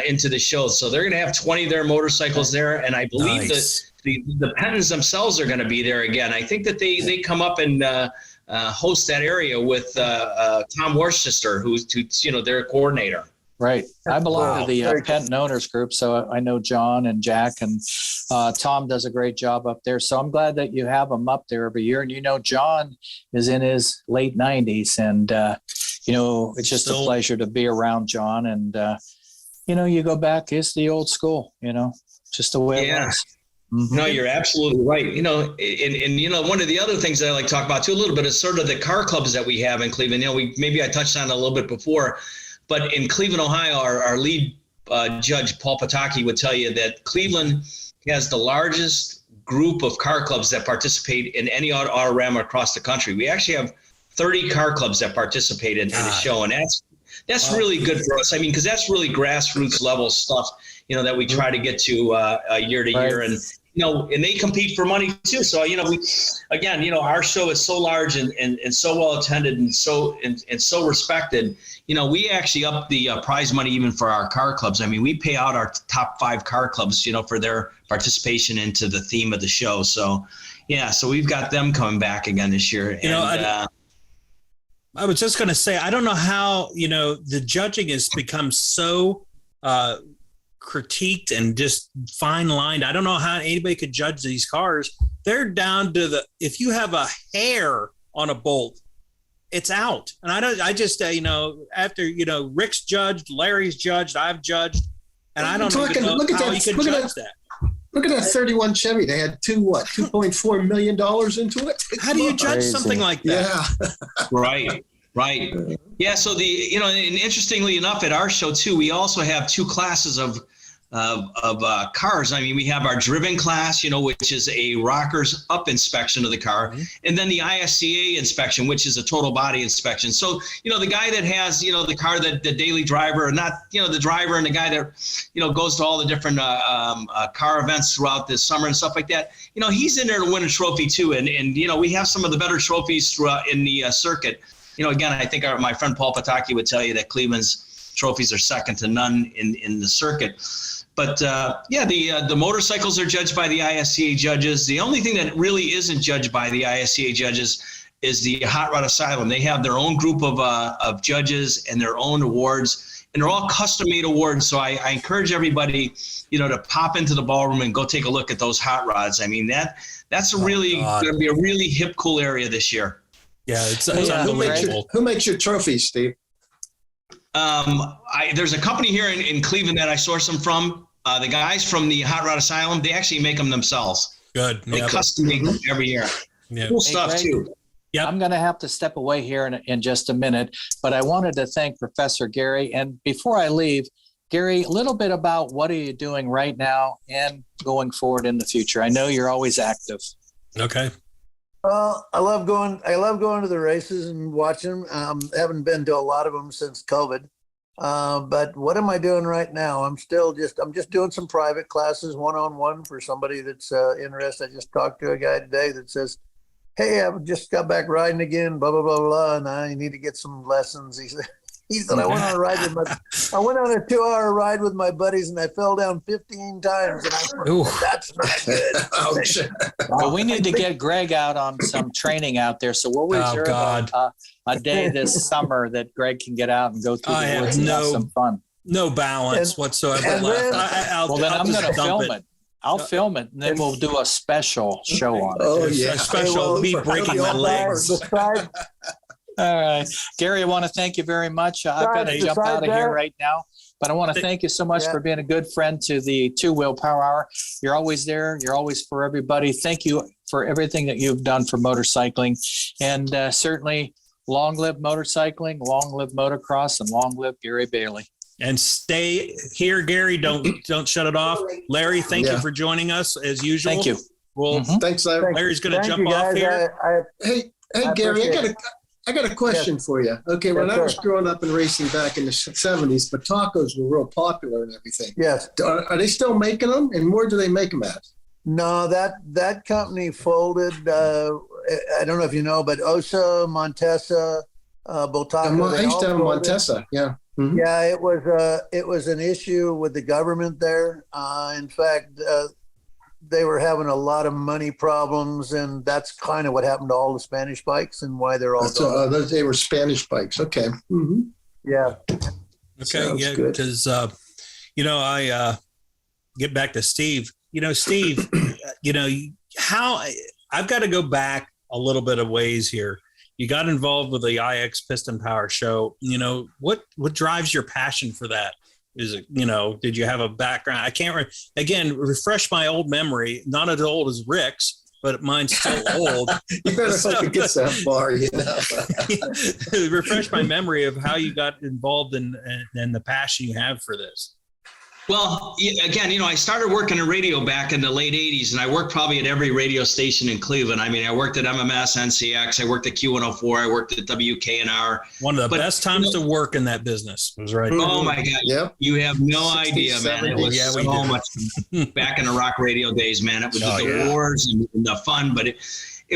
into the show. So they're going to have 20 of their motorcycles there. And I believe that the Pentons themselves are going to be there again. I think that they come up and host that area with Tom Worcester, who's their coordinator. Right. I belong to the Penton owners group, so I know John and Jack, and Tom does a great job up there. So I'm glad that you have them up there every year. And, John is in his late 90s, and, it's just a pleasure to be around John. And, you go back, it's the old school, just the way it was. Mm-hmm. No, you're absolutely right. And one of the other things that I like to talk about too a little bit is sort of the car clubs that we have in Cleveland. Maybe I touched on it a little bit before. But in Cleveland, Ohio, our lead judge, Paul Pataki, would tell you that Cleveland has the largest group of car clubs that participate in any autorama across the country. We actually have 30 car clubs that participate in the show. And that's really good for us. I mean, because that's really grassroots level stuff, that we try to get to year to year. And, and they compete for money too. So, our show is so large and so well attended and so respected. We actually up the prize money even for our car clubs. I mean, we pay out our top 5 car clubs, for their participation into the theme of the show. So, so we've got them coming back again this year. I was just going to say, I don't know how, the judging has become so critiqued and just fine lined. I don't know how anybody could judge these cars. They're down to if you have a hair on a bolt, it's out. And after, Rick's judged, Larry's judged, I've judged, and I don't even know how you could judge that. Look at that 31 Chevy. They had $2.4 million into it. How do you judge something like that? Yeah. Right. Yeah. So and interestingly enough, at our show too, we also have 2 classes of cars. I mean, we have our driven class, which is a rockers up inspection of the car, and then the ISCA inspection, which is a total body inspection. So, the guy that has, the car that the daily driver, or not, the driver and the guy that, goes to all the different car events throughout the summer and stuff like that, he's in there to win a trophy too. And we have some of the better trophies throughout in the circuit. Again, I think my friend Paul Pataki would tell you that Cleveland's trophies are second to none in the circuit. But the motorcycles are judged by the ISCA judges. The only thing that really isn't judged by the ISCA judges is the Hot Rod Asylum. They have their own group of judges and their own awards, and they're all custom-made awards. So I encourage everybody, to pop into the ballroom and go take a look at those hot rods. I mean, that's going to be a really hip, cool area this year. Yeah, it's unbelievable. Who makes your trophies, Steve? There's a company here in Cleveland that I source them from. The guys from the Hot Rod Asylum, they actually make them themselves. Good. They custom make them every year. Yeah. Cool stuff too. Yep. I'm going to have to step away here in just a minute, but I wanted to thank Professor Gary. And before I leave, Gary, a little bit about what are you doing right now and going forward in the future? I know you're always active. Okay. Well, I love going to the races and watching them. Haven't been to a lot of them since COVID. But what am I doing right now? I'm just doing some private classes, one-on-one for somebody that's interested. I just talked to a guy today that says, "Hey, I've just got back riding again, blah, blah, blah, blah, and I need to get some lessons." He said, I went on a 2-hour ride with my buddies and I fell down 15 times. And I thought, that's not good. Ouch. Well, we need to get Greg out on some training out there. So we'll reserve a day this summer that Greg can get out and go through the woods and have some fun. No balance whatsoever left. I'm going to film it. I'll film it, and then we'll do a special show on it. Oh, yeah. A special me breaking my legs. All right. Gary, I want to thank you very much. I've got to jump out of here right now, but I want to thank you so much for being a good friend to the Two Wheel Power Hour. You're always there. You're always for everybody. Thank you for everything that you've done for motorcycling, and certainly long live motorcycling, long live motocross, and long live Gary Bailey. And stay here, Gary. Don't shut it off. Larry, thank you for joining us as usual. Thank you. Well, thanks, Larry. Larry's going to jump off here. Hey, Gary, I got a question for you. Okay, when I was growing up and racing back in the 70s, but tacos were real popular and everything. Yes. Are they still making them? And where do they make them at? No, that company folded. I don't know if you know, but Osa, Montesa, Botaco. I used to have Montesa. Yeah. Mm-hmm. Yeah, it was an issue with the government there. In fact, they were having a lot of money problems, and that's kind of what happened to all the Spanish bikes and why they're all gone. They were Spanish bikes. Okay. Mm-hmm. Yeah. Okay. Sounds yeah. good. Because, I get back to Steve. Steve, how I've got to go back a little bit of ways here. You got involved with the IX Piston Power Show. What drives your passion for that? Is it, did you have a background? I can't, refresh my old memory, not as old as Rick's, but mine's still old. You better hope it gets that far, Refresh my memory of how you got involved in the passion you have for this. Well, again, I started working in radio back in the late 80s, and I worked probably at every radio station in Cleveland. I mean, I worked at MMS, NCX, I worked at Q104, I worked at WKNR. One of the best times to work in that business was right there. Oh, my God. Yep. You have no idea, man. It was so much back in the rock radio days, man. It was just the wars and the fun, but it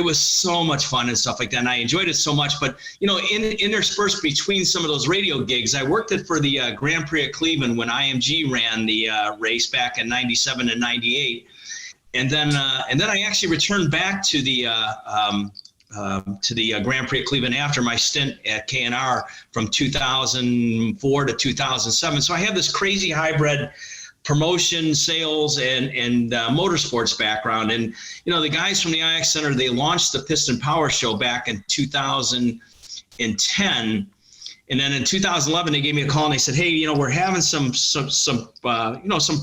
was so much fun and stuff like that. And I enjoyed it so much. But, interspersed between some of those radio gigs, I worked for the Grand Prix at Cleveland when IMG ran the race back in 97 and 98. And then I actually returned back to the Grand Prix at Cleveland after my stint at KNR from 2004 to 2007. So I have this crazy hybrid promotion, sales, and motorsports background. And, the guys from the IX Center, they launched the Piston Power Show back in 2010. And then in 2011, they gave me a call and they said, hey, we're having some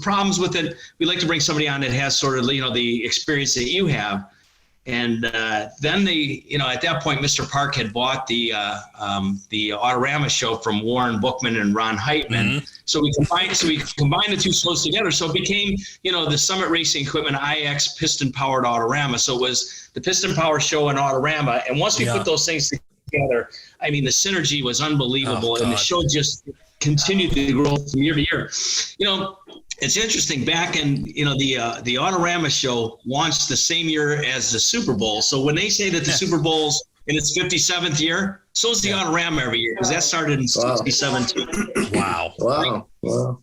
problems with it. We'd like to bring somebody on that has sort of, the experience that you have. And then they, at that point, Mr. Park had bought the Autorama show from Warren Bookman and Ron Heitman. Mm-hmm. So we combined the two shows together. So it became, the Summit Racing Equipment IX Piston Powered Autorama. So it was the Piston Power Show and Autorama. And once we put those things together, I mean, the synergy was unbelievable, and the show just continued to grow from year to year. It's interesting. Back in the Autorama show launched the same year as the Super Bowl. So when they say that the Super Bowl's in its 57th year, so is the Autorama every year, because that started in 67 too. Wow. Wow.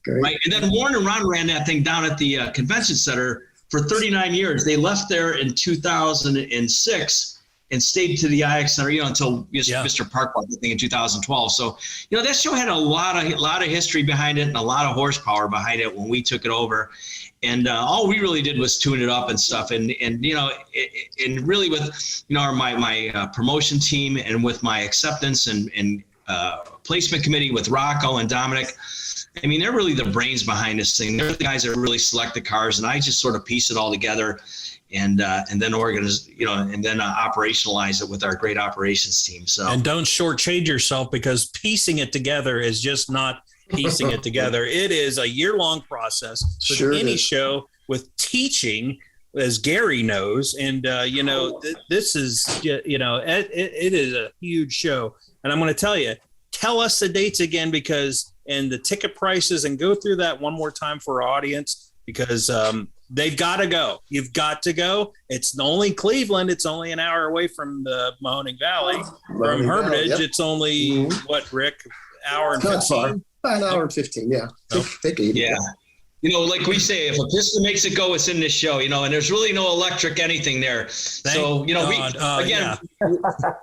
Great. Right, and then Warren and Ron ran that thing down at the convention center for 39 years. They left there in 2006. And stayed to the IX Center, until Mr. Park bought the thing in 2012. So, that show had a lot of history behind it and a lot of horsepower behind it when we took it over. And all we really did was tune it up and stuff. And really with, my promotion team and with my acceptance and placement committee with Rocco and Dominic, I mean, they're really the brains behind this thing. They're the guys that really select the cars, and I just sort of piece it all together. And then organize, and then operationalize it with our great operations team. So, and don't shortchange yourself, because piecing it together is just not piecing it together. It is a year-long process with Sure any is. show, with teaching, as Gary knows. And, this is, it is a huge show. And I'm going to tell us the dates again, and the ticket prices, and go through that one more time for our audience, because they've got to go. You've got to go. It's only Cleveland. It's only an hour away from the Mahoning Valley. From Hermitage, yep. it's only, what, Rick? Hour and Not 15? far. About an hour and 15, yeah. Take it easy. Yeah. Like we say, if a piston makes it go, it's in this show, and there's really no electric anything there.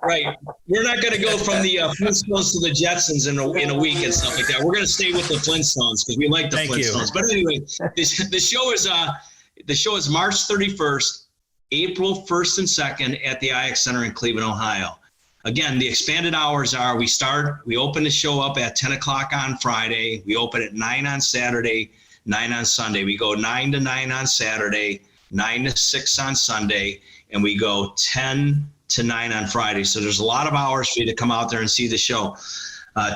Right. We're not going to go from the Flintstones to the Jetsons in a week and stuff like that. We're going to stay with the Flintstones because we like the Flintstones. But anyway, the show is March 31st, April 1st and 2nd at the IX Center in Cleveland, Ohio. Again, the expanded hours are, we open the show up at 10 o'clock on Friday. We open at 9 on Saturday, 9 on Sunday. We go 9 to 9 on Saturday, 9 to 6 on Sunday, and we go 10 to 9 on Friday. So there's a lot of hours for you to come out there and see the show.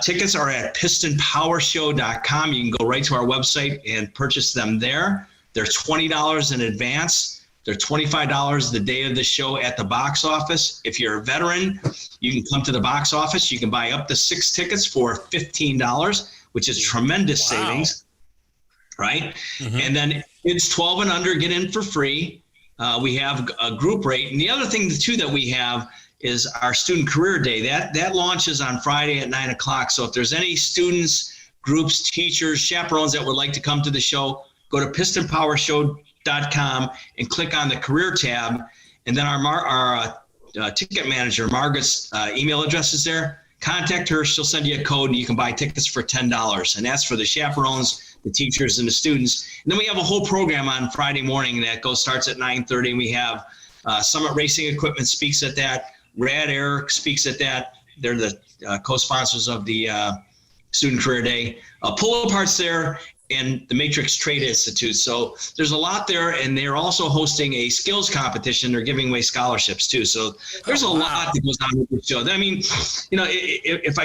Tickets are at pistonpowershow.com. You can go right to our website and purchase them there. They're $20 in advance. They're $25 the day of the show at the box office. If you're a veteran, you can come to the box office. You can buy up to 6 tickets for $15, which is tremendous savings, right? Mm-hmm. And then kids 12 and under get in for free. We have a group rate. And the other thing, too, that we have is our Student Career Day. That launches on Friday at 9 o'clock. So if there's any students, groups, teachers, chaperones that would like to come to the show, go to pistonpowershow.com and click on the career tab, and then our ticket manager Margaret's email address is there. Contact her. She'll send you a code and you can buy tickets for $10, and that's for the chaperones, the teachers, and the students. And then we have a whole program on Friday morning that starts at 9:30, and we have Summit Racing Equipment speaks at that. Rad Air speaks at that. They're the co-sponsors of the Student Career Day. Pull Apart's there, and the Matrix Trade Institute. So there's a lot there, and they're also hosting a skills competition. They're giving away scholarships too. So there's a lot that goes on with the show. I mean, if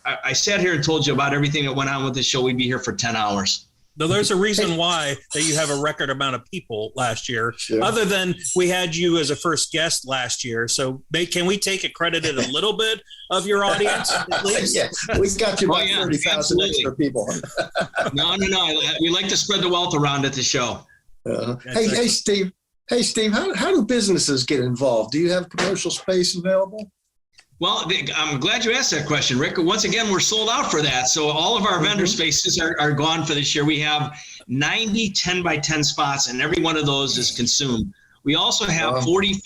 I sat here and told you about everything that went on with this show, we'd be here for 10 hours. Though there's a reason why that you have a record amount of people last year, other than we had you as a first guest last year. So can we take it credited a little bit of your audience, at least? Yeah, we got you about 30,000 extra people. No. We like to spread the wealth around at the show. Hey, Steve. Hey, Steve, how do businesses get involved? Do you have commercial space available? Well, I'm glad you asked that question, Rick. Once again, we're sold out for that. So all of our vendor spaces are gone for this year. We have 90 10 by 10 spots, and every one of those is consumed. We also have 45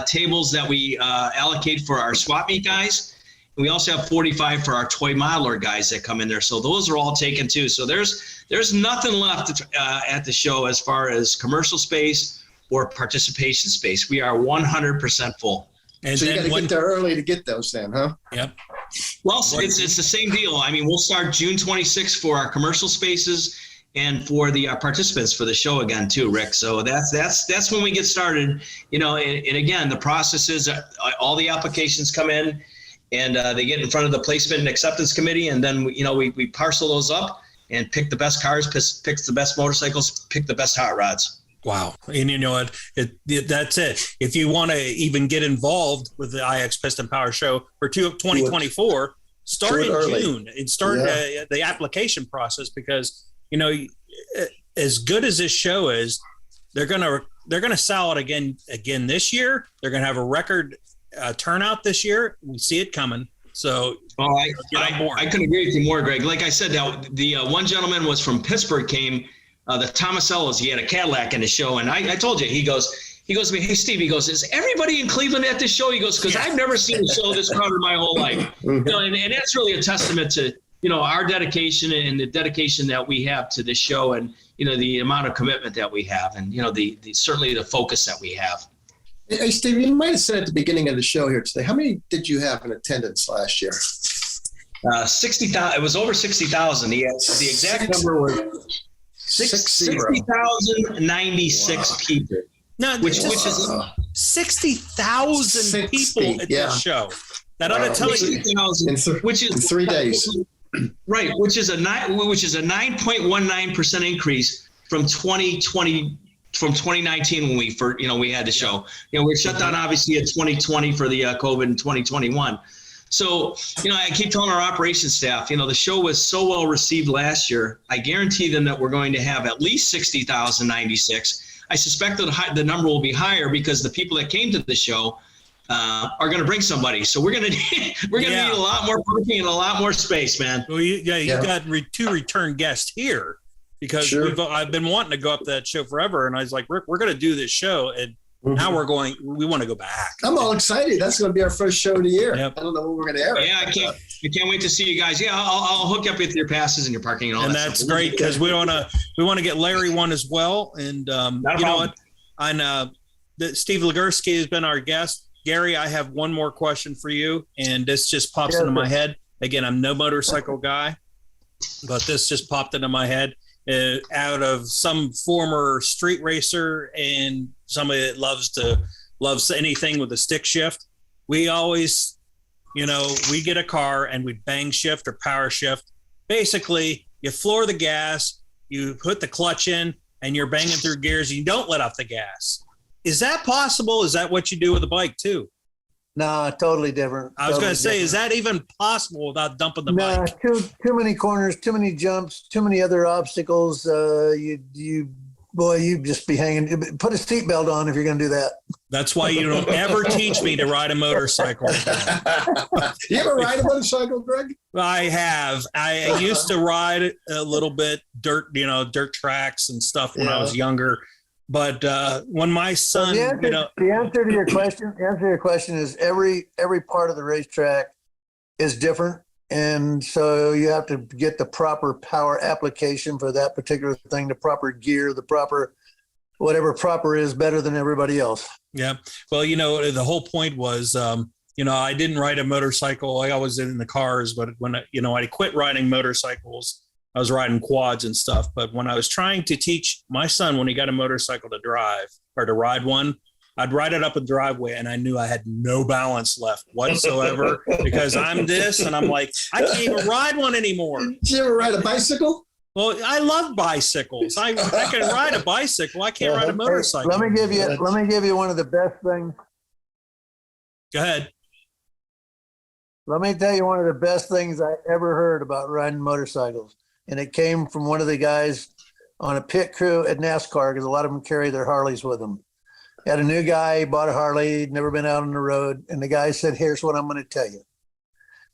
tables that we allocate for our swap meet guys. And we also have 45 for our toy modeler guys that come in there. So those are all taken too. So there's nothing left at the show as far as commercial space or participation space. We are 100% full. And so you got to get there early to get those then, huh? Yep. Well, it's the same deal. I mean, we'll start June 26th for our commercial spaces and for the participants for the show again too, Rick. So that's when we get started. And again, the process is all the applications come in and they get in front of the placement and acceptance committee, and then we parcel those up and pick the best cars, pick the best motorcycles, pick the best hot rods. Wow. And you know what? That's it. If you want to even get involved with the IX Piston Power Show for 2024, start in June and start the application process, because, as good as this show is, they're going to sell it again this year. They're going to have a record turnout this year. We see it coming. So I couldn't agree with you more, Greg. Like I said, the one gentleman was from Pittsburgh, came, the Tomasellos. He had a Cadillac in the show, and I told you, he goes to me, hey Steve, he goes, is everybody in Cleveland at this show? He goes, because I've never seen a show this crowded my whole life. And that's really a testament to our dedication and the dedication that we have to this show, and the amount of commitment that we have, and certainly the focus that we have. Hey Steve, you might have said at the beginning of the show here today, how many did you have in attendance last year? 60,000. It was over 60,000. The exact number was 60,096 people. No, which is 60,000 people at this show. That ought to tell you, which is in 3 days. Right, which is a 9.19% increase from 2019 when we had the show. We shut down obviously in 2020 for the COVID in 2021. So, I keep telling our operations staff, the show was so well received last year. I guarantee them that we're going to have at least 60,096. I suspect that the number will be higher because the people that came to the show are going to bring somebody. So we're going to need a lot more parking and a lot more space, man. Well, you got two return guests here because I've been wanting to go up to that show forever. And I was like, Rick, we're going to do this show. And now we want to go back. I'm all excited. That's going to be our first show of the year. Yep. I don't know when we're going to air it. Yeah, I can't wait to see you guys. Yeah, I'll hook up with your passes and your parking and all that. And that's great because we want to get Larry one as well. And you know what? Steve Legerski has been our guest. Gary, I have one more question for you, and this just pops into my head. Again, I'm no motorcycle guy, but this just popped into my head. Out of some former street racer and somebody that loves anything with a stick shift. We always, we get a car and we bang shift or power shift. Basically, you floor the gas, you put the clutch in, and you're banging through gears. You don't let off the gas. Is that possible? Is that what you do with a bike too? No, totally different. I was going to say, is that even possible without dumping the bike? Too many corners, too many jumps, too many other obstacles. You just be hanging. Put a seatbelt on if you're going to do that. That's why you don't ever teach me to ride a motorcycle. You ever ride a motorcycle, Greg? I have. I used to ride a little bit dirt tracks and stuff when I was younger. But when my son, the answer to your question is every part of the racetrack is different, and so you have to get the proper power application for that particular thing, the proper gear, the proper whatever proper is better than everybody else. Yeah. Well, the whole point was, I didn't ride a motorcycle. I was in the cars, but when I quit riding motorcycles. I was riding quads and stuff, but when I was trying to teach my son when he got a motorcycle to drive or to ride one, I'd ride it up a driveway and I knew I had no balance left whatsoever because I'm this and I'm like, I can't even ride one anymore. Did you ever ride a bicycle? Well, I love bicycles. I can ride a bicycle. I can't ride a motorcycle. Let me give you one of the best things. Go ahead. Let me tell you one of the best things I ever heard about riding motorcycles. And it came from one of the guys on a pit crew at NASCAR because a lot of them carry their Harleys with them. Had a new guy, he bought a Harley, never been out on the road. And the guy said, here's what I'm going to tell you.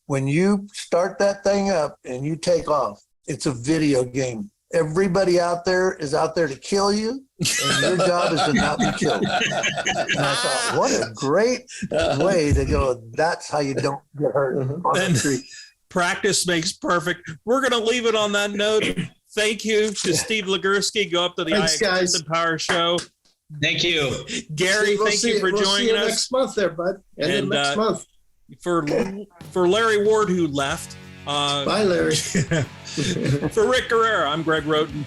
When you start that thing up and you take off, it's a video game. Everybody out there is out there to kill you, and your job is to not be killed. And I thought, what a great way to go. That's how you don't get hurt on the street. Practice makes perfect. We're going to leave it on that note. Thank you to Steve Legerski. Go up to the Piston Power Show. Thank you. Gary, thank you for joining us. Next month there, bud. And next month. For Larry Ward, who left. Bye, Larry. For Rick Guerrero, I'm Greg Roden.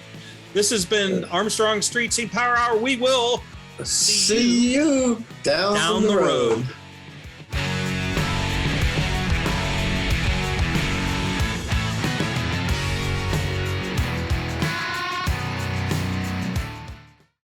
This has been Armstrong Street Scene Power Hour. We will see you down the road.